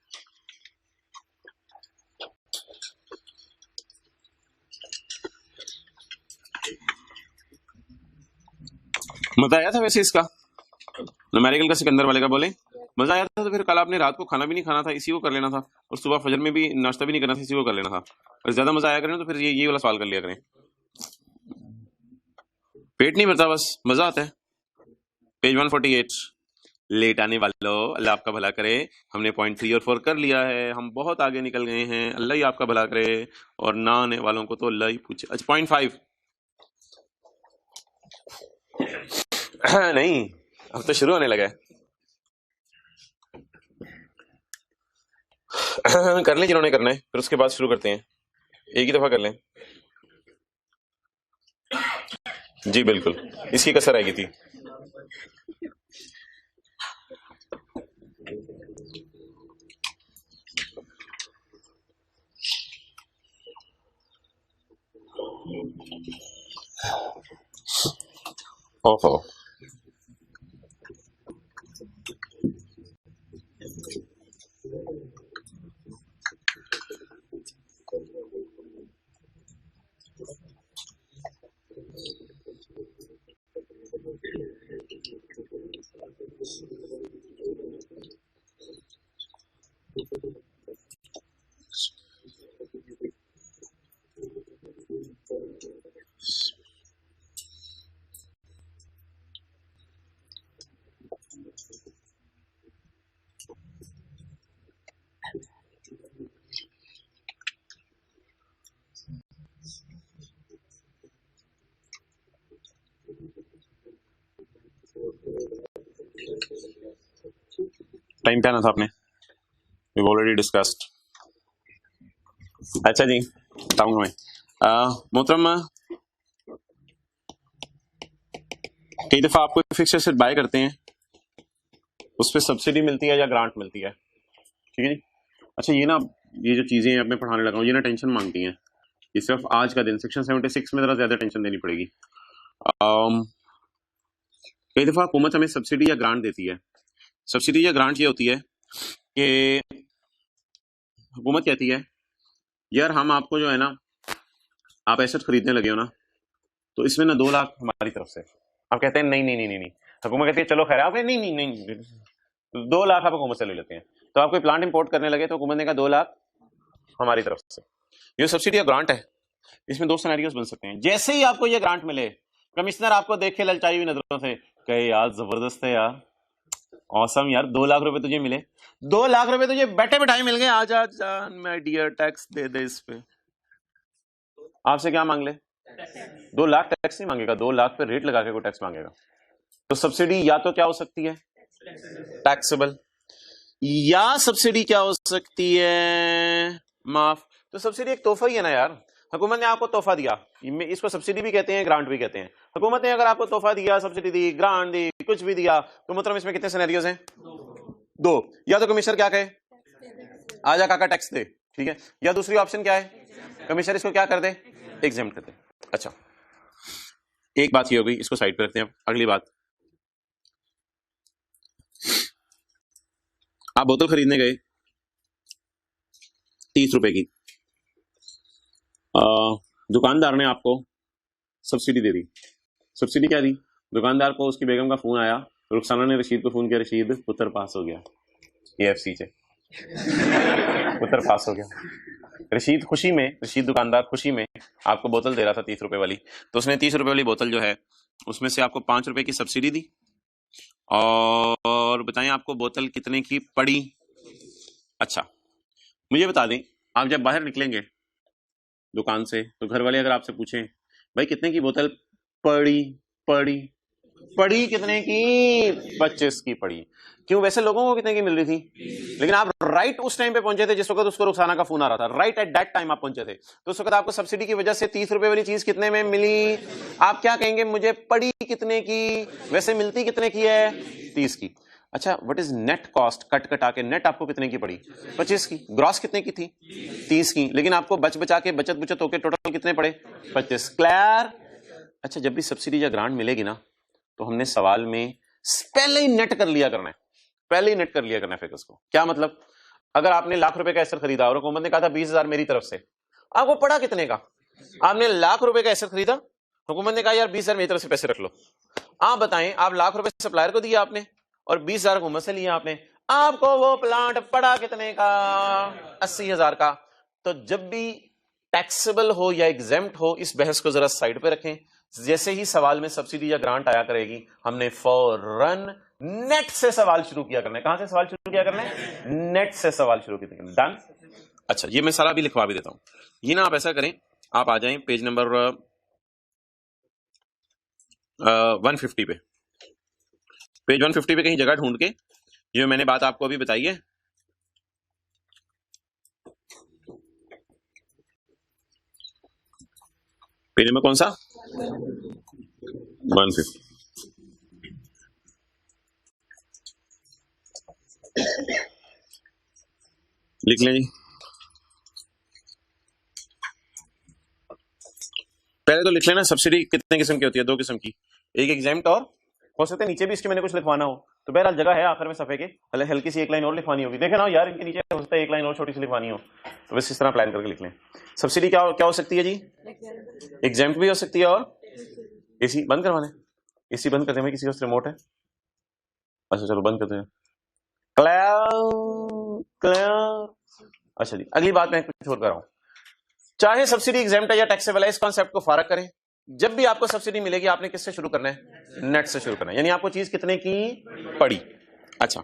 Speaker 1: मजा आया था वैसे इसका, न्यूमेरिकल का सिकंदर वाले का, बोले मजा आया था तो फिर कल आपने रात को खाना भी नहीं खाना था, इसी को कर लेना था, और सुबह फजर में भी नाश्ता भी नहीं करना था, इसी को कर लेना था। और ज्यादा मजा आया करें तो फिर ये वाला सवाल कर लिया करें। पेट नहीं भरता, बस मजा आता है। पेज 148, लेट आने वालों अल्लाह आपका भला करे। हमने पॉइंट 3 और 4 कर लिया है, हम बहुत आगे निकल गए हैं, अल्लाह ही आपका भला करे, और ना आने वालों को तो अल्लाह ही पूछे। अच्छा पॉइंट 5 नहीं, अब तो शुरू होने लगा है। कर लें जिन्होंने करना है, फिर उसके बाद शुरू करते हैं, एक ही दफा कर लें। जी बिल्कुल, इसकी कसर आएगी थी। ओहो, टाइम पे आना था आपने, वी ऑलरेडी डिस्कस्ड। अच्छा जी, बताऊंगा मैं। मोहतरम, कई दफा आपको फिक्स्ड एसेट बाय करते हैं, उस पर सब्सिडी मिलती है या ग्रांट मिलती है, ठीक है जी। अच्छा ये ना, ये जो चीजें अब मैं पढ़ाने लगा हूँ ये ना टेंशन मांगती हैं, ये सिर्फ आज का दिन सेक्शन 76 में जरा ज्यादा टेंशन देनी पड़ेगी। कई दफा हुकूमत हमें सब्सिडी या ग्रांट देती है। सब्सिडी या ग्रांट ये होती है कि हुकूमत कहती है यार हम आपको जो है ना, आप एसेट खरीदने लगे हो ना, तो इसमें ना 2 लाख हमारी तरफ से। आप कहते हैं नहीं नहीं नहीं नहीं नहीं, हुकूमत कहती है चलो खैर, आप नहीं नहीं नहीं 2 लाख आप हुकूमत से ले लेते हैं। तो आप कोई प्लांट इंपोर्ट करने लगे तो हुकूमत ने कहा 2 लाख हमारी तरफ से। ये सब्सिडी या ग्रांट है, इसमें 2 सिनेरियोस बन सकते हैं। जैसे ही आपको ये ग्रांट मिले, कमिश्नर आपको देखे ललचाई हुई नजरों से कहे यार जबरदस्त है यार, औसम यार, 2 लाख रुपए तुझे मिले, 2 लाख रुपए तुझे बैठे बैठाए मिल गए, आजा माय डियर टैक्स दे दे इस पे। आपसे क्या मांग ले? 2 लाख टैक्स नहीं मांगेगा, 2 लाख पे रेट लगा के कोई टैक्स मांगेगा। तो सब्सिडी या तो क्या हो सकती है, टैक्सेबल, या सब्सिडी क्या हो सकती है, माफ। तो सब्सिडी एक तोहफा ही है ना यार, हुकूमत ने आपको तोहफा दिया, इसको सब्सिडी भी कहते हैं, ग्रांट भी कहते हैं। हुकूमत ने अगर आपको तोहफा दिया, सब्सिडी दी, ग्रांट दी, कुछ भी दिया, तो मतलब इसमें कितने सिनेरियोज हैं? 2। या तो कमिश्नर क्या कहे, आजा काका टैक्स दे, ठीक है, या दूसरी ऑप्शन क्या है, कमिश्नर इसको क्या कर दे, एग्जेम्प्ट कर दे। अच्छा एक बात ये हो गई, इसको साइड पे रखते हैं। अगली बात, आप बोतल खरीदने गए 30 रुपए की, दुकानदार ने आपको सब्सिडी दे दी। सब्सिडी क्या दी? दुकानदार को उसकी बेगम का फोन आया, रुखसाना ने रशीद को फोन किया, रशीद पुत्र पास हो गया AFC से, पुत्र पास हो गया। रशीद खुशी में, रशीद दुकानदार खुशी में आपको बोतल दे रहा था 30 रुपए वाली, तो उसने 30 रुपए वाली बोतल जो है उसमें से आपको 5 रुपए की सब्सिडी दी। और बताएं आपको बोतल कितने की पड़ी? अच्छा मुझे बता दें, आप जब बाहर निकलेंगे दुकान से तो घर वाले अगर आपसे पूछें भाई कितने की बोतल पड़ी, पड़ी पड़ी कितने की? 25 की पड़ी। क्यों? वैसे लोगों को कितने की मिल रही थी, लेकिन आप राइट उस टाइम पे पहुंचे थे जिस वक्त उसको रुखसाना का फोन आ रहा था, राइट एट दैट टाइम आप पहुंचे थे, तो उस वक्त आपको सब्सिडी की वजह से 30 रुपए वाली चीज कितने में मिली? आप क्या कहेंगे, मुझे पड़ी कितने की, वैसे मिलती कितने की है? 30 की। अच्छा what is net cost, cut कटा के नेट आपको कितने की पड़ी? 25 की। ग्रॉस कितने की थी? 30 की। लेकिन आपको बच बचा के बचत बुचत होके टोटल कितने पड़े? 25। क्लियर? अच्छा जब भी सब्सिडी या ग्रांट मिलेगी ना, तो हमने सवाल में पहले ही नेट कर लिया करना है, पहले ही नेट कर लिया करना है फिगर्स को। क्या मतलब? अगर आपने लाख रुपए का एसेट खरीदा और हुकूमत ने कहा था 20,000 मेरी तरफ से, आपको पड़ा कितने का? आपने लाख रुपए का एसेट खरीदा, हुकूमत ने कहा यार 20,000 मेरी तरफ से पैसे रख लो। आप बताएं, आप लाख रुपए सप्लायर को दिया आपने और 20,000 हुकूमत से लिया आपने, आपको वो प्लांट पड़ा कितने का? 80,000 का। तो जब भी टैक्सेबल हो या एग्जेम्प्ट हो, इस बहस को जरा साइड पे रखें। जैसे ही सवाल में सब्सिडी या ग्रांट आया करेगी, हमने फौरन नेट से सवाल शुरू किया करना है। कहां से सवाल शुरू किया करना है? नेट से सवाल शुरू किया करना। डन। अच्छा, ये मैं सारा भी लिखवा भी देता हूं। ये ना आप ऐसा करें, आप आ जाएं पेज नंबर 150 पे। पेज 150 पे कहीं जगह ढूंढ के जो मैंने बात आपको अभी बताई है, पेज नंबर कौन सा? 150। लिख लें जी। पहले तो लिख लेना सब्सिडी कितने किस्म की होती है? 2 किस्म की, एक एग्जेम्प्ट और हो सकता है नीचे भी इसके मैंने कुछ लिखवाना हो, तो बहरहाल जगह है आखिर में सफे के, हल्की सी एक लाइन और लिखवानी होगी। देखे ना यार, इनके नीचे हो सकता है एक लाइन और छोटी सी लिखवानी हो, तो बस इस तरह प्लान करके लिख लें। सब्सिडी क्या क्या हो सकती है जी? एग्जेम्प्ट भी हो सकती है और एसी बंद करवाना है। एसी बंद करते हैं, किसी का रिमोट है? अच्छा चलो बंद करते हैं। क्लियर। अच्छा जी, अगली बात मैं कुछ और कर रहा हूं। चाहे सब्सिडी एग्जेम्प्ट है या टैक्सेबल है, इस कॉन्सेप्ट को फारक करें। जब भी आपको सब्सिडी मिलेगी, आपने किससे शुरू करना है? नेट से शुरू करना है। यानी आपको चीज कितने की पड़ी। अच्छा,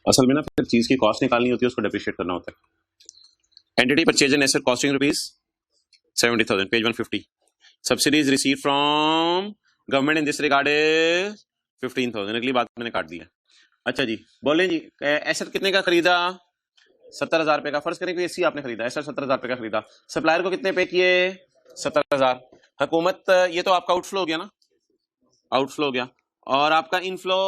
Speaker 1: असल में ना फिर चीज की कॉस्ट निकालनी होती है, उसको डेप्रिशिएट करना होता है। Entity purchase an asset costing ₹70,000, page 150। Subsidies receive from government in this regard 15,000। अगली बात मैंने काट दिया। अच्छा जी, बोले जी, एसेट कितने का खरीदा? 70,000 रुपए का। फर्ज करें कि एसी आपने खरीदा, एसेट 70,000 रुपए का खरीदा। सप्लायर को कितने पे किए? 70,000। हुकूमत, ये तो आपका आउटफ्लो हो गया ना, आउटफ्लो हो गया। और आपका इनफ्लो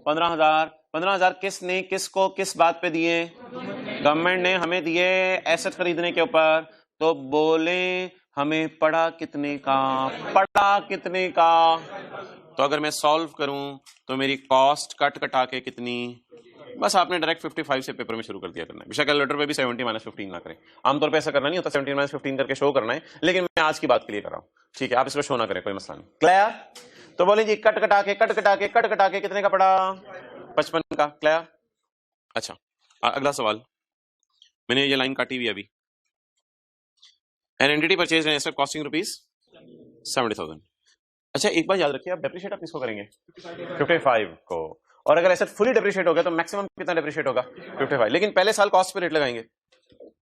Speaker 1: 15,000। 15,000 किसने, किसको, किस बात पे दिए? गवर्नमेंट ने हमें दिए एसेट खरीदने के ऊपर। तो बोले हमें पड़ा कितने का? पड़ा कितने का? तो अगर मैं सॉल्व करूं तो मेरी कॉस्ट कट कटा के कितनी? बस आपने डायरेक्ट 55 से पेपर में शुरू कर दिया करना है। बेशक कैलकुलेटर पे भी 70 - 15 ना करें, आमतौर पे ऐसा करना नहीं होता, 70 - 15 करके शो करना है, लेकिन मैं आज की बात के लिए कर रहा हूं। ठीक है, आप इसको शो ना करें, कोई मसला नहीं। क्लियर? तो बोले जी कट कटा के कितने का पड़ा? 55 का। क्लियर? अच्छा, अगला सवाल, मैंने ये लाइन काटी हुई अभी। An entity purchase an asset costing ₹70,000। अच्छा, एक बात याद रखिए, आप डेप्रिशिएट आप किसको करेंगे? 55 को। और अगर एसेट फुली डेप्रिशिएट हो गया तो मैक्सिमम कितना डेप्रिशिएट होगा? 55। लेकिन पहले साल कॉस्ट पे रेट लगाएंगे,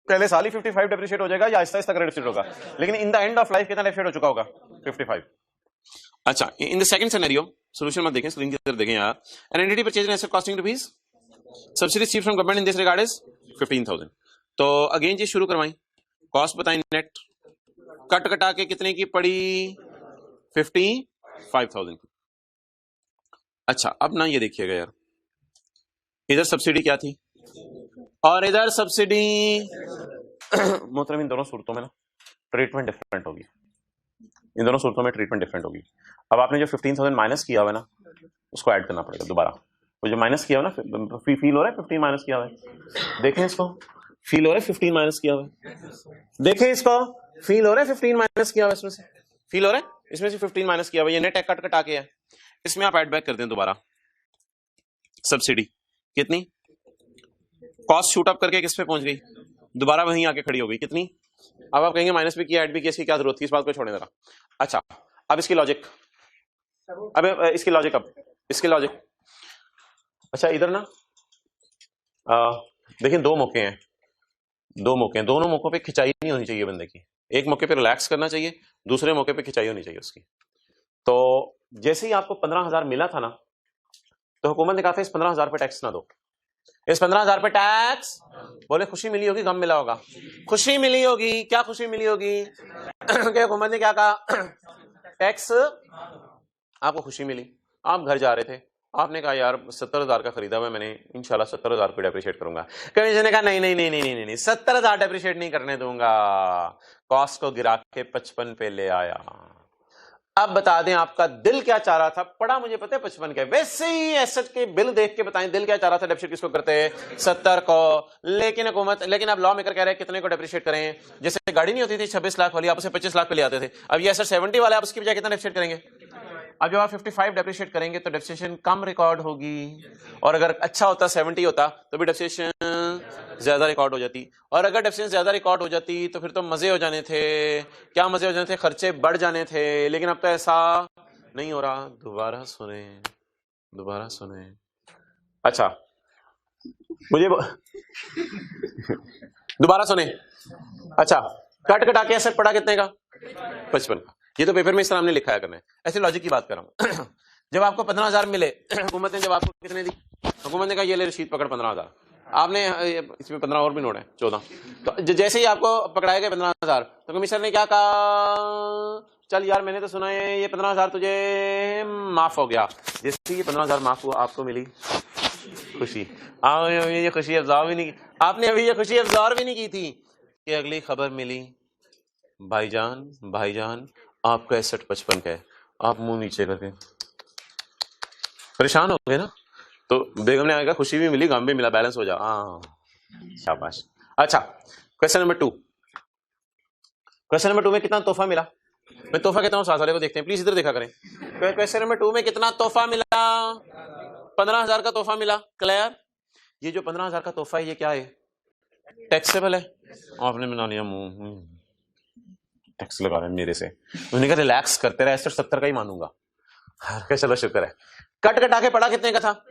Speaker 1: पहले साल ही 55 डेप्रिशिएट हो जाएगा या आहिस्ता आहिस्ता डेप्रिशिएट होगा, लेकिन in the end of life कितना डेप्रिशिएट हो चुका होगा? 55। अच्छा, in the second scenario, solution मत देखें, स्क्रीन की तरफ देखें यार। An entity purchase an asset costing ₹, subsidy received from government in this regard is 15,000। तो अगेन जी शुरू करवाएं, कॉस्ट बताएं, नेट कट कटा के कितने की पड़ी? 55,000 की। अच्छा, अब ना ये देखिएगा यार, इधर सब्सिडी क्या थी और इधर सब्सिडी। मोहतरम, इन दोनों सूरतों में ना ट्रीटमेंट डिफरेंट होगी, इन दोनों सूरतों में ट्रीटमेंट डिफरेंट होगी। अब आपने जो 15,000 माइनस किया हुआ है ना, उसको ऐड करना पड़ेगा दोबारा। वो जो माइनस किया हुआ ना, फील हो रहा है 15 माइनस किया हुआ है, देखें इसको, फील हो रहा है 15 माइनस किया हुआ है, देखें इसको, फील हो रहा है 15 माइनस किया हुआ है, इसमें से फील हो रहा है, इसमें से 15 माइनस किया हुआ है। ये नेट कट कटा के है, इसमें आप ऐड बैक कर दें दोबारा। सब्सिडी कितनी? कॉस्ट शूट अप करके किस पे पहुंच गई? दोबारा वहीं आके खड़ी हो गई, कितनी? अब आप कहेंगे माइनस भी किया, ऐड भी किया, इसकी क्या जरूरत थी? इस बात को छोड़ने जरा। अच्छा, अब इसकी लॉजिक, अब इसकी लॉजिक, अब इसकी लॉजिक। अच्छा, इधर ना देखिए, दो मौके हैं, दो मौके हैं, दोनों मौकों पे खिंचाई नहीं होनी चाहिए बंदे की। एक मौके पे रिलैक्स करना चाहिए, दूसरे मौके पे खिंचाई होनी चाहिए उसकी। तो जैसे ही आपको 15,000 मिला था ना, तो हुकूमत ने कहा था इस 15,000 पे टैक्स ना दो, इस 15,000 पे टैक्स। बोले खुशी मिली होगी, गम मिला होगा? खुशी मिली होगी। क्या खुशी मिली होगी? कि हुकूमत ने क्या कहा? टैक्स, आपको खुशी मिली, आप घर जा रहे थे, आपने कहा यार 70,000 का खरीदा हुआ मैंने, इंशाल्लाह 70,000 को डेप्रिशिएट करूंगा। कमीशन ने कहा नहीं नहीं नहीं नहीं नहीं नहीं, 70,000 डेप्रिशिएट नहीं करने दूंगा, कॉस्ट को गिरा के 55 पे ले आया। अब बता दें आपका दिल क्या चाह रहा था, पढ़ा मुझे पता है 55 का, वैसे ही एसेट के बिल देख के बताएं दिल क्या चाह रहा था, डेप्रिशिएट किसको करते हैं 70 को, लेकिन हुकूमत, लेकिन अब लॉ मेकर कह रहे हैं कितने को डेप्रिशिएट करें, जैसे गाड़ी नहीं होती थी 26 लाख वाली, आप उसे 25 लाख पे ले आते थे, अब ये एसेट 70 वाला, आप उसकी बजाय कितना डेप्रिशिएट करेंगे, अब जब आप 55 डेप्रिशिएट करेंगे तो डेप्रिसिएशन कम रिकॉर्ड होगी, और अगर अच्छा होता 70 होता तो भी डेप्रिसिएशन ज्यादा रिकॉर्ड हो जाती, और अगर डेप्रिसिएशन ज्यादा रिकॉर्ड हो जाती तो फिर तो मजे हो जाने थे, क्या मजे हो जाने थे, खर्चे बढ़ जाने थे, लेकिन अब तो ऐसा नहीं हो रहा। दोबारा सुने, दोबारा सुने। अच्छा मुझे दोबारा सुने। अच्छा कट कटा के एसेट पड़ा कितने का 55 का, ये तो पेपर में इस तरह हमने लिखा है करना है, ऐसे लॉजिक की बात कर रहा हूं। जब आपको 15,000 मिले, हुकूमत ने जब आपको कितने दी, हुकूमत ने कहा ये ले रसीद पकड़ 15,000, आपने इसमें 15 और भी नोट है 14, तो जैसे ही आपको पकड़ाए गए 15,000 तो कमिश्नर ने क्या कहा, चल यार मैंने तो सुना है ये 15,000 तुझे माफ हो गया, जैसे ही ये 15,000 माफ हुआ आपको मिली खुशी, आपने ये खुशी अब्जॉर्व भी नहीं की, आपने अभी ये खुशी अब्जॉर्व भी नहीं की थी कि अगली खबर मिली, भाईजान भाईजान आपका एसेट 55 का है, आप मुंह नीचे करके परेशान हो गए ना, तो बेगम ने आएगा खुशी भी मिली गम भी मिला, बैलेंस हो जाओ, शाबाश। अच्छा क्वेश्चन नंबर 2, क्वेश्चन नंबर 2 में कितना तोहफा मिला, मैं तोहफा कहता हूँ सारे को देखते हैं प्लीज, इधर देखा करें। क्वेश्चन नंबर 2 में कितना तोहफा मिला, 15,000 का तोहफा मिला, क्लियर। ये जो 15,000 का तोहफा है ये क्या है, टैक्सेबल है, आपने बना लिया मुंह, टैक्स लगा रहे हैं मेरे से, उन्होंने कहा रिलैक्स करते रहे, 70 का ही मानूंगा, चलो शुक्र है। कट कटा के पड़ा कितने का था,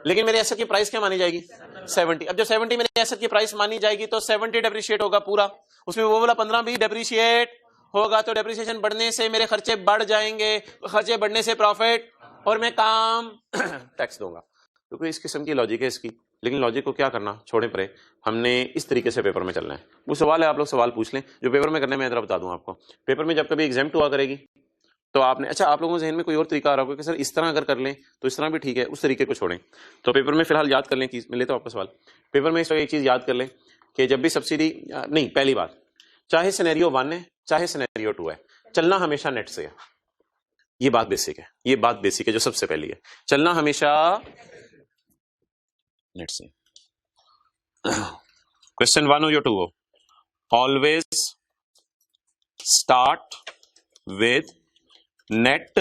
Speaker 1: लेकिन मेरे एसेट की प्राइस क्या मानी जाएगी 70, अब जब 70 मेरे एसेट की प्राइस मानी जाएगी तो 70 डेप्रिशिएट होगा पूरा, उसमें वो वाला 15 भी डेप्रिशिएट होगा, तो डेप्रिसिएशन बढ़ने से मेरे खर्चे बढ़ जाएंगे, खर्चे बढ़ने से प्रॉफिट, और मैं काम टैक्स दूंगा। तो कोई इस किस्म की लॉजिक है इसकी, लेकिन लॉजिक को क्या करना छोड़े परे, हमने इस तरीके से पेपर में चलना है। वो सवाल है, आप लोग सवाल पूछ लें जो पेपर में करने में, मैं बता दूं आपको, पेपर में जब कभी एग्जाम्प्ट हुआ करेगी तो आपने, अच्छा आप लोगों के जहन में कोई और तरीका आ रहा होगा कि सर इस तरह अगर कर लें तो इस तरह भी ठीक है, उस तरीके को छोड़ें, तो पेपर में फिलहाल याद कर लें, मैं लेता हूं आपका सवाल, पेपर में इस वक्त एक चीज याद कर लें कि जब भी सब्सिडी नहीं, पहली बात, चाहे सिनेरियो 1 है चाहे सिनेरियो 2 है, चलना हमेशा नेट से है, ये बात बेसिक है, ये बात बेसिक है जो सबसे पहली है, चलना हमेशा नेट से। क्वेश्चन 1 हो या 2 हो, always start with net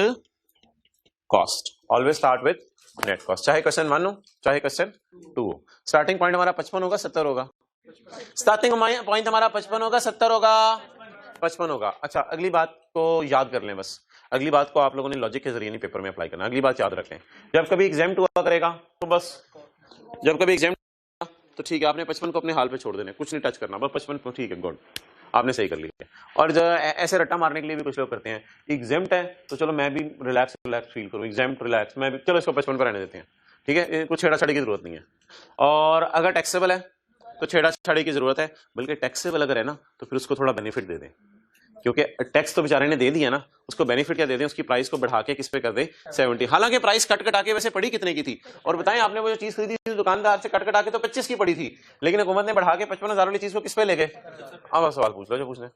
Speaker 1: cost, always start with net cost, चाहे क्वेश्चन 1 हो चाहे क्वेश्चन 2 हो। स्टार्टिंग पॉइंट हमारा 55 होगा 70 होगा, स्टार्टिंग पॉइंट हमारा 55 होगा 70 होगा 55 होगा। अच्छा अगली बात को याद कर लें, बस अगली बात को आप लोगों ने लॉजिक के जरिए नहीं पेपर में अप्लाई करना, अगली बात याद रख लें, जब कभी एग्जाम हुआ करेगा तो बस, जब कभी एग्जाम तो ठीक है, आपने 55 को अपने हाल पे छोड़ देना, कुछ नहीं टच करना, बस 55 को ठीक है, गुड, आपने सही कर लिया। और जो ऐसे रट्टा मारने के लिए भी कुछ लोग करते हैं, एग्जाम्ट है तो चलो मैं भी रिलैक्स रिलैक्स फील करूं, एग्जाम्ट रिलैक्स, मैं भी चलो इसको 55 पर रहने देते हैं, ठीक है, कुछ छेड़ा-छाड़ी की जरूरत नहीं है। और अगर टैक्सेबल है तो छेड़ा-छाड़ी की जरूरत है, बल्कि टैक्सेबल अगर है ना तो फिर उसको थोड़ा बेनिफिट दे दें, क्योंकि टैक्स तो बेचारे ने दे दिया ना, उसको बेनिफिट क्या दे दें, उसकी प्राइस को बढ़ा के किस पे कर दे 70, हालांकि प्राइस कट कटा के वैसे पड़ी कितने की थी, और बताएं आपने वो जो चीज खरीदी थी दुकानदार से कट कटा के तो 25 की पड़ी थी, लेकिन हुकूमत ने बढ़ा के 55,000 वाली चीज को किस पे ले गए। अब सवाल पूछ लो जो पूछना है,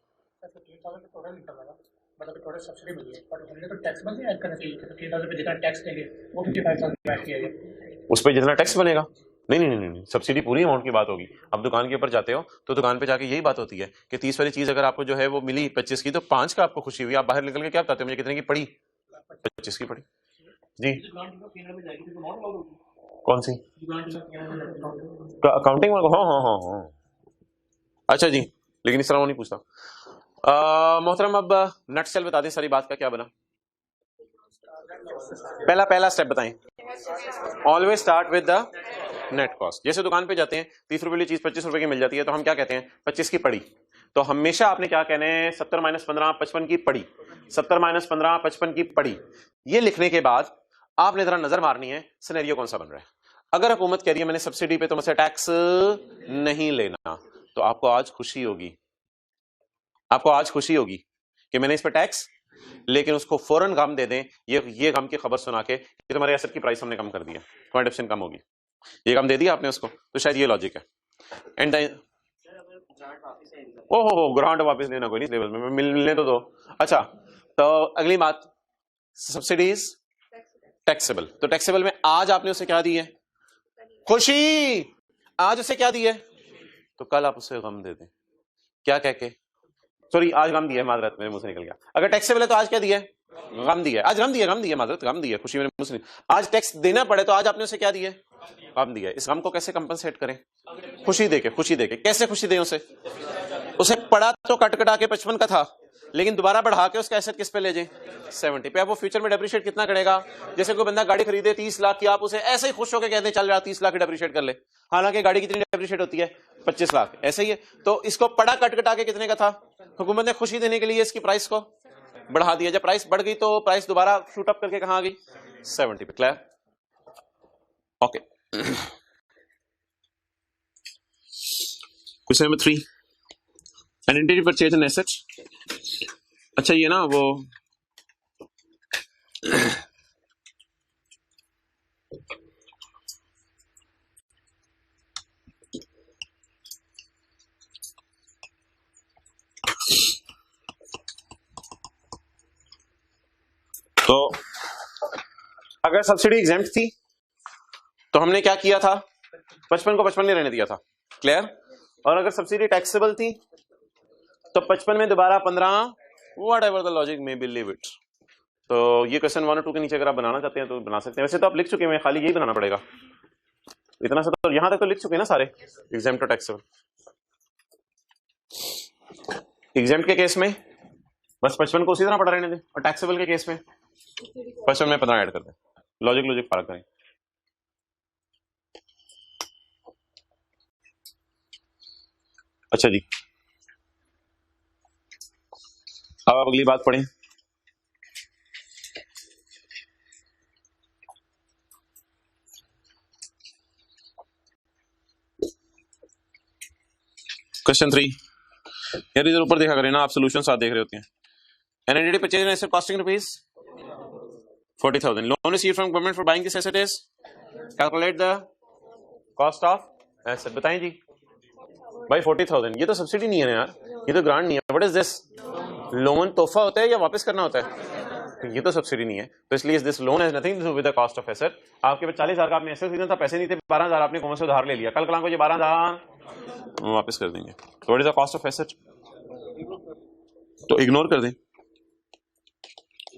Speaker 1: उस पर जितना टैक्स बनेगा, नहीं नहीं नहीं नहीं, सब्सिडी पूरी अमाउंट की बात होगी। अब दुकान के ऊपर जाते हो तो दुकान पे जाके यही बात होती है कि 30 वाली चीज अगर आपको जो है वो मिली 25 की, तो 5 का आपको खुशी हुई, आप बाहर निकल के क्या बताते हो मुझे कितने की पड़ी, 25 की पड़ी जी। कौन सी अकाउंटिंग, हाँ हाँ हाँ हाँ, अच्छा जी, लेकिन इस तरह वो नहीं पूछता। मोहतरम अब नटशेल बता दें सारी बात का क्या बना, पहला स्टेप बताएं, always start with the net cost. जैसे दुकान पे जाते हैं 30 रुपए वाली चीज 25 रुपए की मिल जाती है, तो हम क्या कहते हैं 25 की पड़ी, तो हमेशा आपने क्या कहना है 70 - 15 55 की पड़ी, 70 - 15 55 की पड़ी। ये लिखने के बाद आपने जरा नजर मारनी है सिनेरियो कौन सा बन रहा है। अगर हुकूमत कह रही है मैंने सब्सिडी पे तो मुझसे टैक्स नहीं लेना, तो आपको आज खुशी होगी, आपको आज खुशी होगी कि मैंने इस पर टैक्स, लेकिन उसको फौरन गम दे दें, ये गम की खबर सुना के कि तुम्हारे एसेट की प्राइस हमने कम कर दिया, तुम्हारी डिप्शन कम होगी, ये गम दे दिया आपने उसको, तो शायद ये लॉजिक है। एंड ओहो ग्रांट वापस लेना कोई नहीं, लेवल में मिलने तो दो। अच्छा तो अगली बात, सब्सिडीज टैक्सेबल। तो टैक्सेबल में आज आपने उसे क्या दी है? खुशी। आज उसे क्या दी है? तो कल आप उसे गम दे दें। क्या कह के? सॉरी, आज गम दिया है, माजरत मेरे मुंह से निकल गया। अगर टैक्सेबल है तो आज क्या दिया है? गम दिया है। आज गम दिया माजरत, गम दिया। खुशी मेरे मुंह से आज टैक्स देना पड़े तो आज आपने उसे क्या दिया है? गम दिया है। इस गम को कैसे कंपनसेट करें? खुशी देके। खुशी देके कैसे खुशी दें उसे? उसे पड़ा तो कट कटा के 55 का था, लेकिन दोबारा बढ़ा के उसका एसेट किस पे ले जाए? 70 पे। अब वो फ्यूचर में डेप्रिशिएट कितना करेगा? जैसे कोई बंदा गाड़ी खरीदे 30 लाख की, आप उसे ऐसे ही खुश होकर कहते हैं चल रहा 30 लाख की डेप्रिशिएट कर ले, हालांकि गाड़ी कितनी डेप्रिशिएट होती है? 25 लाख। ऐसे ही है। तो इसको पड़ा कट कटा के कितने का था? हुकूमत ने खुशी देने के लिए इसकी प्राइस को बढ़ा दिया। जब प्राइस बढ़ गई तो प्राइस दोबारा शूट अप करके कहां आ गई? 70 पे। Clear? Okay. Question number 3, an entity purchase an asset। अच्छा ये ना वो तो अगर सब्सिडी एग्जेम्प्ट थी तो हमने क्या किया था? 55 को 55 नहीं रहने दिया था। क्लियर? और अगर सब्सिडी टैक्सेबल थी तो 55 में दोबारा 15, वट एवर द लॉजिक में बी, लीव इट। तो ये क्वेश्चन 1 और 2 के नीचे अगर आप बनाना चाहते हैं तो बना सकते हैं। वैसे तो आप लिख चुके हैं, खाली यही बनाना पड़ेगा। इतना सा तो यहां तक तो लिख चुके हैं ना सारे, एग्जेम्प्ट और टैक्सेबल। एग्जेम्प्ट के केस में बस 55 को उसी तरह पढ़ा रहने दें, और टैक्सेबल के केस में 55 में 15 ऐड कर दें। लॉजिक फर्क करें। अच्छा जी, अब आप अगली बात पढ़ें। क्वेश्चन 3। यार इधर ऊपर देखा करें ना, आप सोल्यूशन साथ देख रहे होते हैं। An entity purchased an asset costing rupees 40,000. Loan received from government for buying this asset is, calculate the cost of asset। बताएं जी भाई। 40,000 ये तो सब्सिडी नहीं है ना यार, ये तो ग्रांट नहीं है। What is this? लोन तोहफा होता है या वापस करना होता है? ये तो सब्सिडी नहीं है। तो इसलिए this loan has nothing to do with the cost of asset. आपके पास 40,000 का आपने एसेट खरीदना था, पैसे नहीं थे, 12,000 आपने कौन से उधार ले लिया, कल कल को ये 12,000 वापस कर देंगे। What is the cost of asset? तो इग्नोर कर दें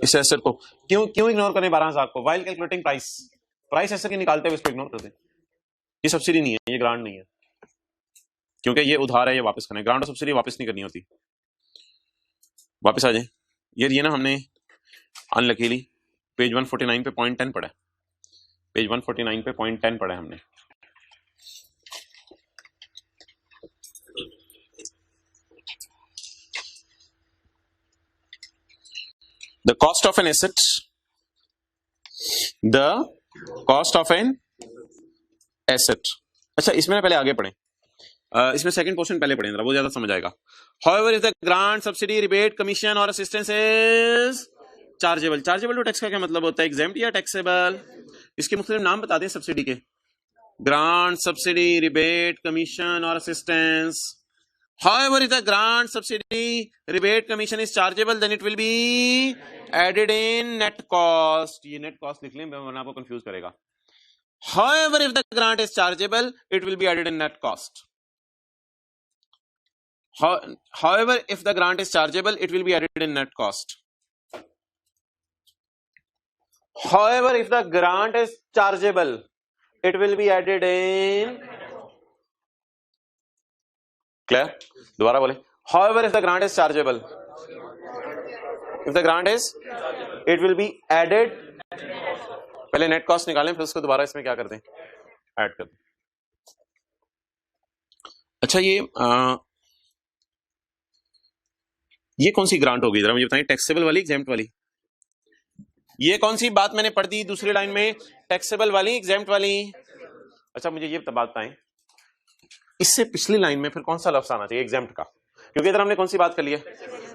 Speaker 1: इस एसेट को। क्यों इग्नोर करें 12,000 को? वाइल कैलकुलेटिंग प्राइस एसेट की निकालते हुए इसको इग्नोर कर दें। ये सब्सिडी नहीं है, ये ग्रांट नहीं है, क्योंकि ये उधार है, ये वापस करना है। ग्रांट और सब्सिडी वापस नहीं करनी होती। वापस आ जाए। ये ना हमने अनलकीली पेज 149 पे पॉइंट 10 पढ़ा है। पेज 149 पे पॉइंट 10 पढ़ा है हमने। The cost of an asset, the cost of an asset। अच्छा इसमें पहले आगे पढ़ें, इसमें सेकंड पोर्शन पहले पढ़ें, वो ज्यादा समझ आएगा। However, if the grant, subsidy, rebate, commission और assistance is chargeable। Chargeable to tax का क्या मतलब होता है? एग्जेम्प्ट या टैक्सेबल? इसके मुख्तलिफ नाम बता दें सब्सिडी के। ग्रांट, सब्सिडी, रिबेट, कमीशन और assistance. However, if the grant, subsidy, rebate, commission is chargeable, then it will be added in net cost। ये net cost लिख लें वरना आपको कंफ्यूज करेगा। However, if the grant is chargeable, it will be added in net cost। However, if the grant is chargeable, it will be added in net cost। However, if the grant is chargeable, it will be added in। Clear? दोबारा बोले। However, if the grant is chargeable, if the grant is, it will be added। पहले net cost निकालें, फिर उसको दोबारा इसमें क्या कर दें? ऐड कर दें। अच्छा ये कौन सी ग्रांट होगी? जरा मुझे बताएं। टैक्सेबल वाली, एग्जेम्प्ट वाली? ये कौन सी बात मैंने पढ़ दी दूसरी लाइन में? टैक्सेबल वाली, एग्जेम्प्ट वाली? अच्छा मुझे ये बात बताएं, इससे पिछली लाइन में फिर कौन सा लफ्ज आना चाहिए? एग्जेम्प्ट का। क्योंकि इधर हमने कौन सी बात कर ली है,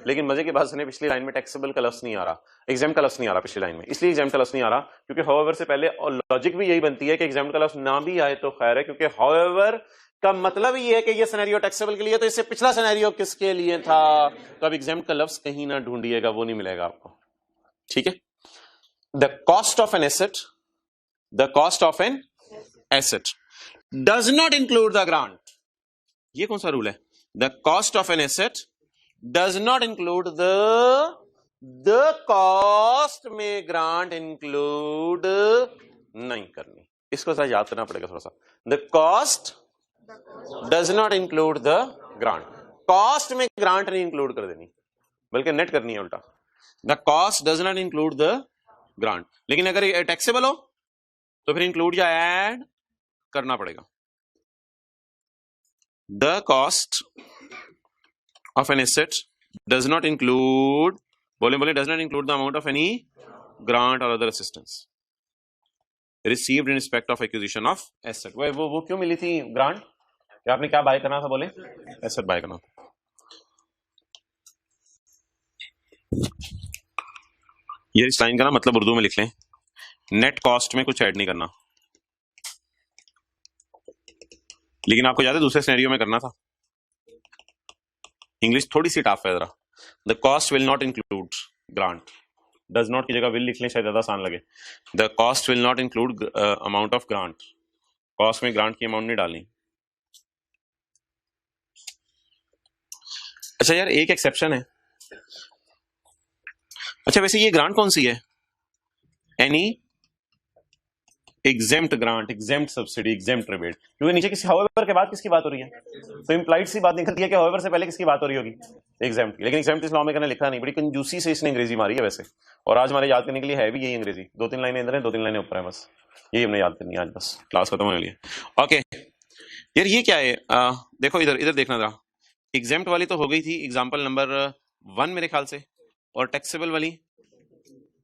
Speaker 1: लेकिन मजे की बात सुनिए, पिछली लाइन में टैक्सेबल का लफ्ज नहीं आ रहा, एग्जाम का लफ्ज नहीं आ रहा पिछली लाइन में। इसलिए एग्जाम का लफ्ज नहीं आ रहा क्योंकि हाउएवर से पहले, और लॉजिक भी यही बनती है कि एग्जाम का लफ्ज ना भी आए तो खैर है, क्योंकि हाउएवर का मतलब ये है कि ये सिनेरियो टैक्सेबल के लिए, तो इससे पिछला सिनेरियो किसके लिए था? तो अब एग्जाम्प्ट का लफ्ज कहीं ना ढूंढिएगा, वो नहीं मिलेगा आपको, ठीक है। The cost of an asset, the cost of an asset does not include the grant. ये कौन सा रूल है? The cost of an asset does not include the cost में ग्रांट इंक्लूड नहीं करनी। इसको जरा याद करना पड़ेगा थोड़ा सा। The cost does not include the grant, cost में ग्रांट नहीं इंक्लूड कर देनी, बल्कि नेट करनी है उल्टा। The cost does not include the grant, लेकिन अगर टैक्सेबल हो तो फिर इंक्लूड या ऐड करना पड़ेगा। The cost of an asset does not include, बोले does not include the amount of any grant और other assistance received in respect of acquisition of asset. वो क्यों मिली थी ग्रांट? आपने क्या बाय करना था? बोले एसेट बाय करना था। ये इस लाइन का ना मतलब उर्दू में लिख लें, नेट कॉस्ट में कुछ ऐड नहीं करना। लेकिन आपको याद है दूसरे सिनेरियो में करना था। इंग्लिश थोड़ी सी टफ है जरा। The cost will not include grant, does not की जगह विल लिख लें, शायद ज्यादा आसान लगे। The cost will not include amount of grant, cost में ग्रांट की अमाउंट नहीं डालनी। अच्छा यार एक एक्सेप्शन है। अच्छा वैसे ये ग्रांट कौन सी है? Any exempt grant, exempt subsidy, exempt rebate. क्योंकि नीचे किसी हाउएवर के बाद किसकी बात हो रही है? तो इम्प्लाइड सी बात निकलती है कि हाउएवर से पहले किसकी बात हो रही होगी? एग्जेम्प्ट की। लेकिन एग्जेम्प्ट इस लॉ में लिखा नहीं, बड़ी कंजूसी से इसने अंग्रेजी मारी है वैसे। और आज हमारे याद करने के लिए है भी यही अंग्रेजी, 2-3 लाइनें इधर है, 2-3 लाइनें ऊपर है, बस यही हमने याद करनी है आज, बस क्लास खत्म होने लिए। ओके यार ये क्या है? देखो इधर इधर देखना जरा। एग्जेम्प्ट वाली तो हो गई थी एग्जाम्पल नंबर 1 मेरे ख्याल से, और टैक्सेबल वाली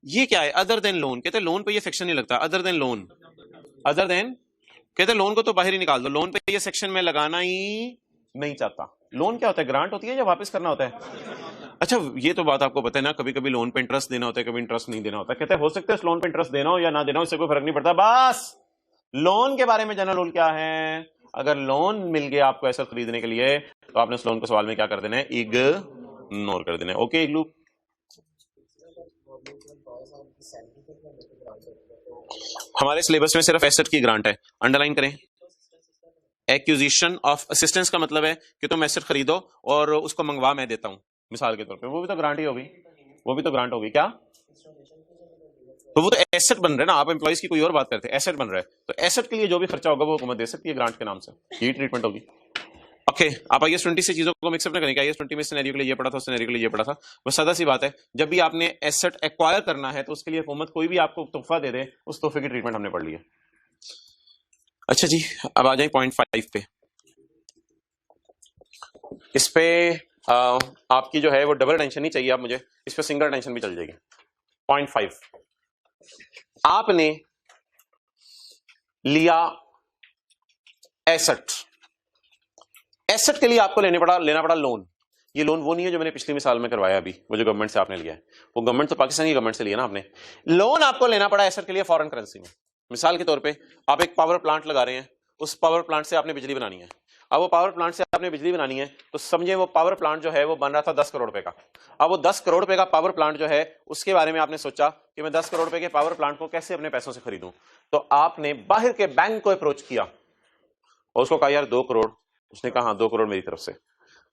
Speaker 1: ये क्या है? Other than loan. कहते लोन पे ये सेक्शन नहीं लगता। Other than loan, other than कहते लोन को तो बाहर ही निकाल दो, लोन पे ये सेक्शन में लगाना ही नहीं चाहता। लोन क्या होता है? ग्रांट होती है या वापस करना होता है? अच्छा ये तो बात आपको पता है ना, कभी कभी लोन पे इंटरेस्ट देना होता है, कभी इंटरेस्ट नहीं देना होता है। कहते हो सकता है लोन पे इंटरेस्ट देना हो या ना देना हो, इससे कोई फर्क नहीं पड़ता। बस लोन के बारे में जनरल रूल क्या है? अगर लोन मिल गया आपको एसेट खरीदने के लिए, तो आपने उस लोन को सवाल में क्या कर देना है? इग्नोर कर देना है। ओके इग्लू, हमारे सिलेबस में सिर्फ एसेट की ग्रांट है, अंडरलाइन करें। एक्विजिशन ऑफ असिस्टेंस का मतलब है कि तुम एसेट खरीदो और उसको मंगवा मैं देता हूं, मिसाल के तौर पे, वो भी तो ग्रांट ही होगी, वो भी तो ग्रांट होगी क्या? तो वो तो एसेट बन रहा है ना, आप एम्प्लॉइज की कोई और बात करते हैं, एसेट बन रहा है, तो एसेट के लिए जो भी खर्चा होगा वो हुकूमत दे सकती है ग्रांट के नाम से, यही ट्रीटमेंट होगी। ओके आप IAS 20 से चीजों को मिक्सअप न करें। IAS 20 में सिनेरियो के लिए ये पड़ा था, सिनेरियो के लिए ये पड़ा था, बस सादा सी बात है। जब भी आपने एसेट एक्वायर करना है तो उसके लिए हुकूमत कोई भी आपको तोहफा दे दे, उस तोहफे की ट्रीटमेंट हमने पढ़ ली है। अच्छा जी अब आ जाए पॉइंट 5 पे। इस पे आपकी जो है वो डबल टेंशन नहीं चाहिए आप मुझे, इस पे सिंगल टेंशन भी चल जाएगी। पॉइंट 5, आपने लिया एसेट, एसेट के लिए आपको लेना पड़ा लोन। ये लोन वो नहीं है जो मैंने पिछली मिसाल में करवाया अभी, वो जो गवर्नमेंट से आपने लिया है, वो गवर्नमेंट तो पाकिस्तानी गवर्नमेंट से लिया ना आपने। लोन आपको लेना पड़ा एसेट के लिए फॉरेन करेंसी में। मिसाल के तौर पे आप एक पावर प्लांट लगा रहे हैं, उस पावर प्लांट से आपने बिजली बनानी है। अब वो पावर प्लांट से आपने बिजली बनानी है तो समझे वो पावर प्लांट जो है वो बन रहा था 10 करोड़ रुपए का। अब वो 10 करोड़ रुपए का पावर प्लांट जो है उसके बारे में आपने सोचा कि मैं 10 करोड़ रुपए के पावर प्लांट को कैसे अपने पैसों से खरीदूं, तो आपने बाहर के बैंक को अप्रोच किया और उसको कहा यार 2 करोड़। उसने कहा हाँ 2 करोड़ मेरी तरफ से।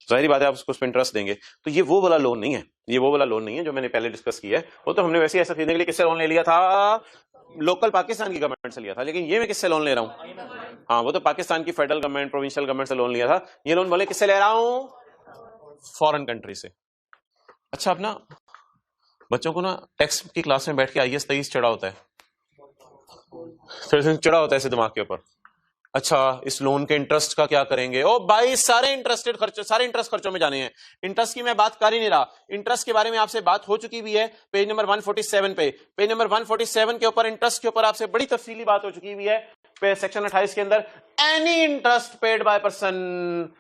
Speaker 1: जाहिर बात है आप उसको इंटरेस्ट देंगे। तो ये वो वाला लोन नहीं है, ये वो वाला लोन नहीं है जो मैंने पहले डिस्कस किया है। वो तो हमने वैसे ऐसा खरीदने के लिए किससे लोन ले लिया था? लोकल पाकिस्तान की गवर्नमेंट से लिया था। लेकिन ये मैं किससे लोन ले रहा हूं? हाँ वो तो पाकिस्तान की फेडरल गवर्नमेंट, प्रोविंशियल गवर्नमेंट से लोन लिया था। ये लोन बोले किससे ले रहा हूं? फॉरेन कंट्री से। अच्छा अब ना बच्चों को ना टैक्स की क्लास में बैठ के IAS 23 चढ़ा होता है, चढ़ा होता है ऐसे दिमाग के ऊपर। अच्छा इस लोन के इंटरेस्ट का क्या करेंगे? ओ भाई सारे इंटरेस्ट खर्चों में जाने हैं। इंटरेस्ट की मैं बात कर ही नहीं रहा, इंटरेस्ट के बारे में आपसे बात हो चुकी भी है पेज नंबर 147 पे। पेज नंबर 147 के ऊपर इंटरेस्ट के ऊपर आपसे बड़ी तफसीली बात हो चुकी भी है। सेक्शन 28 के अंदर any interest paid by person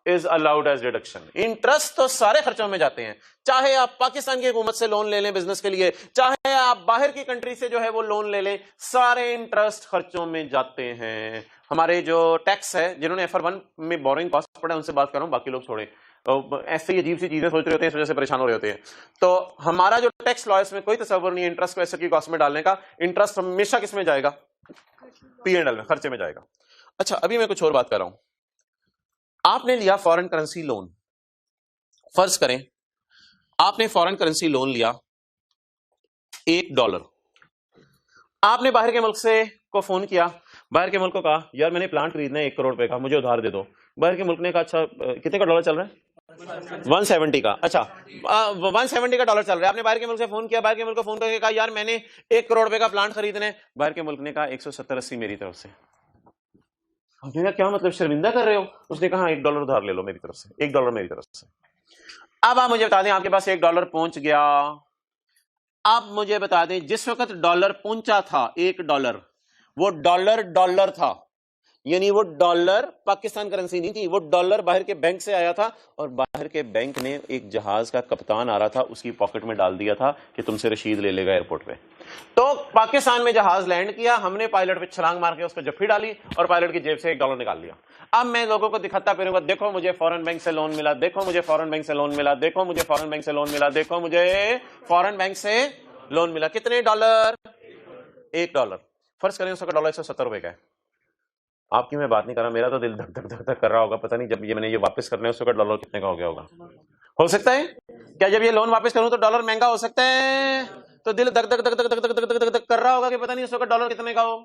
Speaker 1: is allowed as deduction. Interest तो सारे खर्चों में जाते हैं, चाहे आप पाकिस्तान की हुकूमत से लोन ले लें बिजनेस के लिए, चाहे आप बाहर की कंट्री से जो है वो लोन ले लें, सारे इंटरेस्ट खर्चों में जाते हैं। हमारे जो टैक्स है, जिन्होंने FR1 में बोरिंग कॉस्ट पढ़ा उनसे बात कर रहा हूं, बाकी लोग छोड़े, तो ऐसे ही अजीब सी चीजें सोच रहे होते हैं, इस वजह से परेशान हो रहे होते हैं। तो हमारा जो टैक्स लॉ है इसमें कोई तसव्वुर नहीं है इंटरेस्ट को एसेट की कॉस्ट में डालने का। इंटरेस्ट हमेशा किस में जाएगा? P&L में, खर्चे में जाएगा। अच्छा, अभी मैं कुछ और बात कर रहा हूं। आपने लिया फॉरेन करेंसी लोन, फर्ज करें आपने फॉरेन करेंसी लोन लिया $1, आपने बाहर के मुल्क से को फोन किया, बाहर के मुल्क को कहा यार मैंने प्लांट खरीदना है 1 करोड़ रुपए का, मुझे उधार दे दो। बाहर के मुल्क ने कहा अच्छा कितने का डॉलर चल रहा है? 170 का। अच्छा 170 का डॉलर चल रहा है। आपने बाहर के मुल्क से फोन किया, बाहर के मुल्क को फोन करके कहा यार मैंने 1 करोड़ रुपए का प्लांट खरीदना है। बाहर के मुल्क ने कहा 170-80 मेरी तरफ से। हमने कहा क्या मतलब, शर्मिंदा कर रहे हो? उसने कहा $1 उधार ले लो मेरी तरफ से, $1 मेरी तरफ से। अब आप मुझे बता दें आपके पास $1 पहुंच गया। आप मुझे बता दें जिस वक्त डॉलर पहुंचा था $1, वो डॉलर था, यानी वो डॉलर पाकिस्तान करेंसी नहीं थी, वो डॉलर बाहर के बैंक से आया था और बाहर के बैंक ने एक जहाज का कप्तान आ रहा था उसकी पॉकेट में डाल दिया था कि तुमसे रशीद ले लेगा एयरपोर्ट पे। तो पाकिस्तान में जहाज लैंड किया, हमने पायलट पे छलांग मार के उसको जफ्फी डाली और पायलट की जेब से $1 निकाल लिया। अब मैं लोगों को दिखाता फिरूंगा, देखो मुझे फॉरेन बैंक से लोन मिला, देखो मुझे फॉरेन बैंक से लोन मिला, देखो मुझे फॉरेन बैंक से लोन मिला, देखो मुझे फॉरेन बैंक से लोन मिला। कितने डॉलर? $1। फर्ज करें उसका डॉलर 170 रुपए का है। आपकी मैं बात नहीं कर रहा, मेरा तो दिल धक धक धक धक कर रहा होगा, पता नहीं जब ये मैंने ये वापस करना है उसका डॉलर कितने का हो गया होगा। हो सकता है क्या जब ये लोन वापस करूं तो डॉलर महंगा हो सकता है, तो दिल धक धक धक धक धक धक धक धक धक कर रहा होगा कि पता नहीं उसका डॉलर कितने का हो।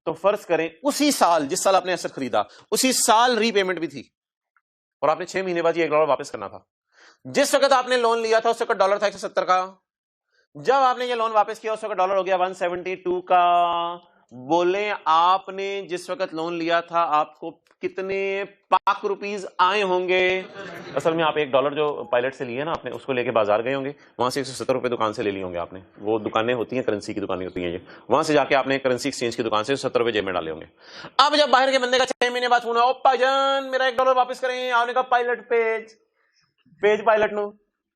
Speaker 1: तो फर्ज करें उसी साल जिस साल आपने एसेट खरीदा उसी साल रीपेमेंट भी थी और आपने 6 महीने बाद ये $1 वापस करना था। जिस वक्त आपने लोन लिया था उस वक्त डॉलर था 170 का, जब आपने ये लोन वापस किया उस वक्त डॉलर हो गया 172 का। बोले आपने जिस वक्त लोन लिया था आपको कितने पाक रुपीस आए होंगे? असल में आप $1 जो पायलट से लिए ना आपने, उसको लेके बाजार गए होंगे, वहां से 170 रुपए दुकान से ले लिए होंगे आपने। वो दुकानें होती हैं करेंसी की दुकानें होती हैं ये, वहां से जाके आपने करेंसी एक्सचेंज की दुकान से 70 रुपए जेब में डाले होंगे। अब जब बाहर के बंदे का 6 महीने बाद फोन, ओ भाईजान मेरा $1 वापस करें, आपने कहा पायलट पेज पायलट नो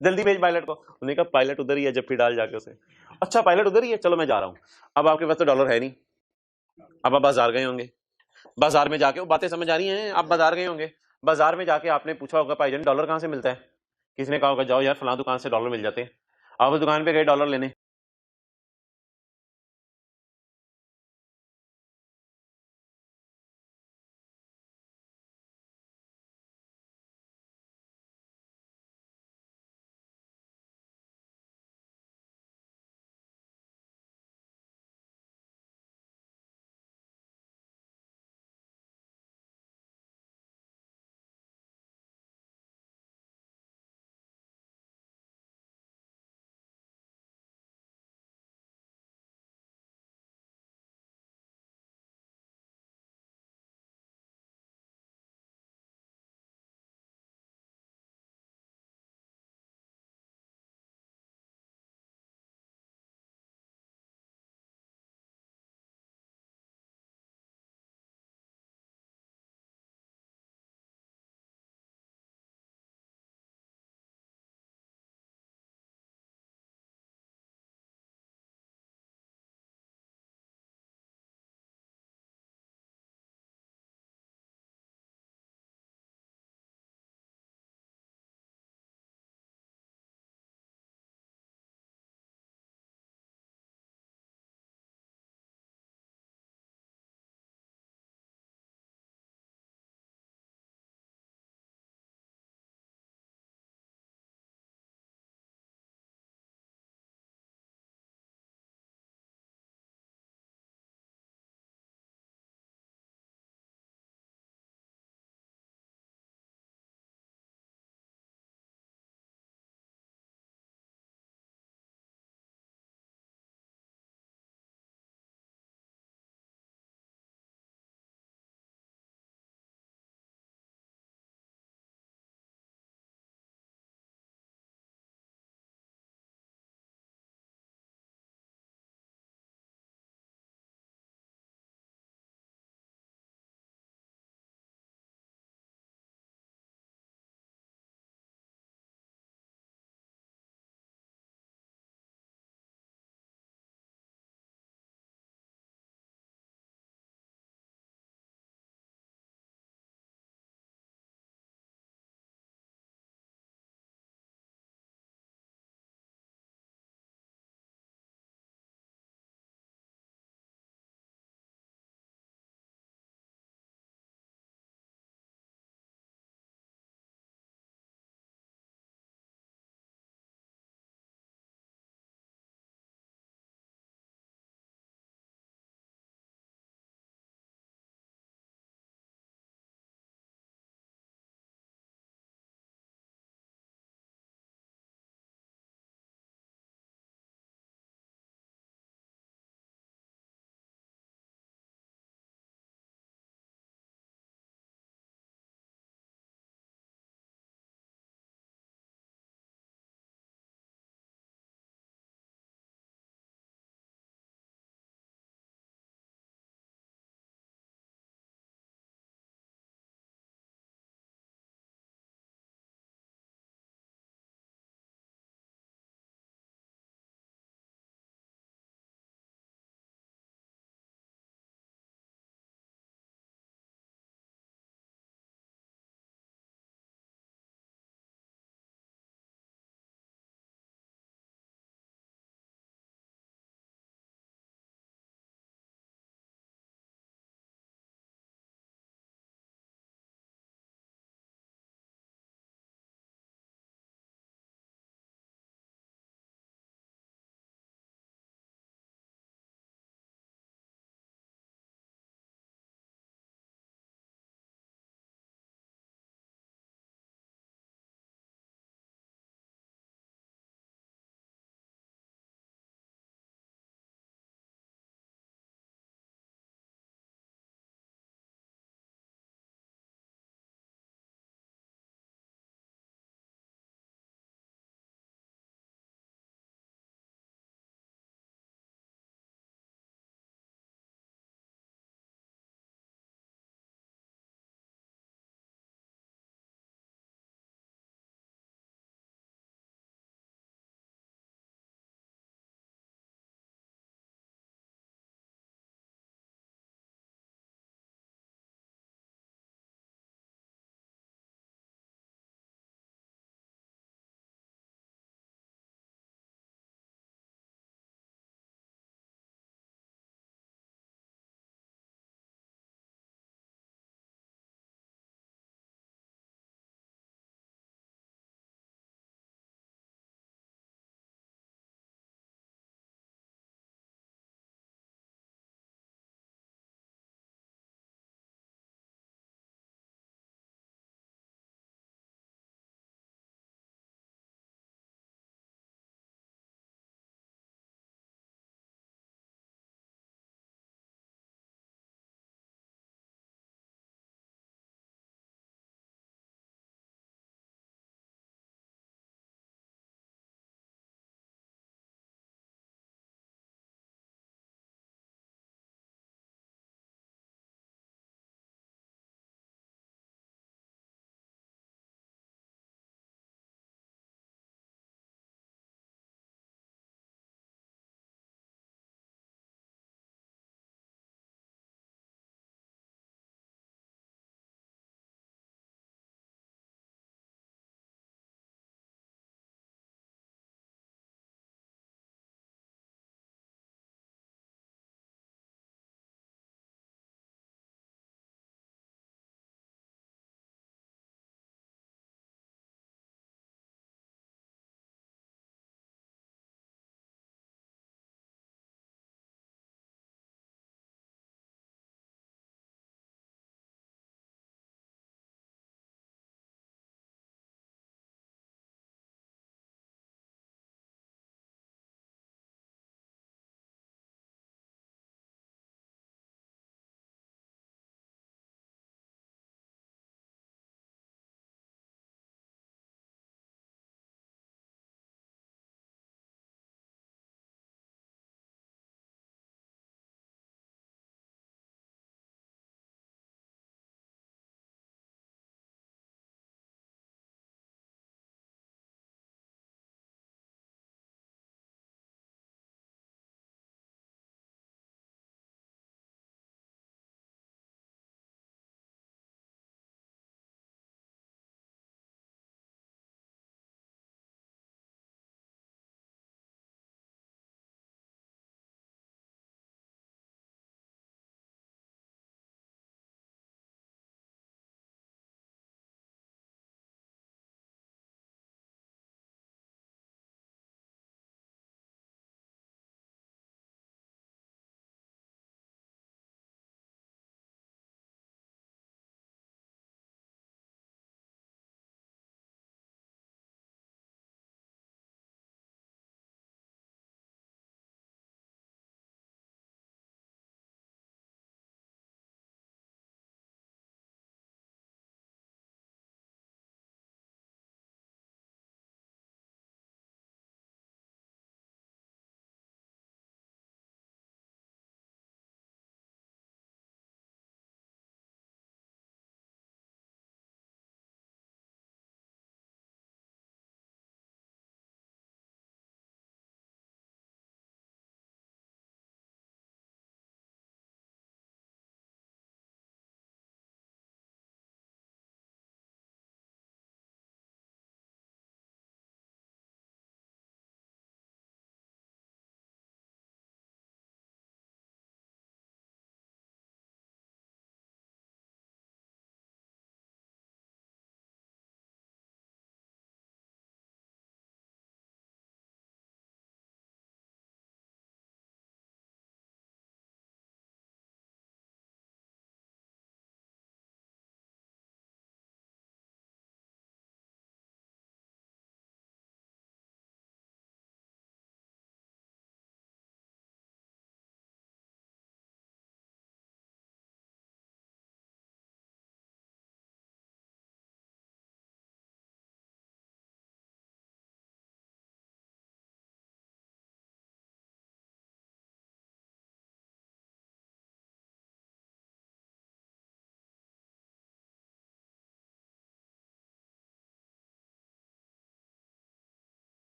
Speaker 1: जल्दी भेज पायलट को। उन्होंने कहा पायलट उधर ही है, जब फिर डाल जाके उसे। अच्छा पायलट उधर ही है, चलो मैं जा रहा हूं। अब आपके पास तो डॉलर है नहीं, अब आप बाजार गए होंगे, बाजार में जाके, वो बातें समझ आ रही हैं, आप बाजार गए होंगे, बाजार में जाके आपने पूछा होगा भाईजान डॉलर कहां से मिलता है? किसने कहा होगा जाओ यार फलां दुकान से डॉलर मिल जाते हैं। आप उस दुकान पे गए डॉलर लेने,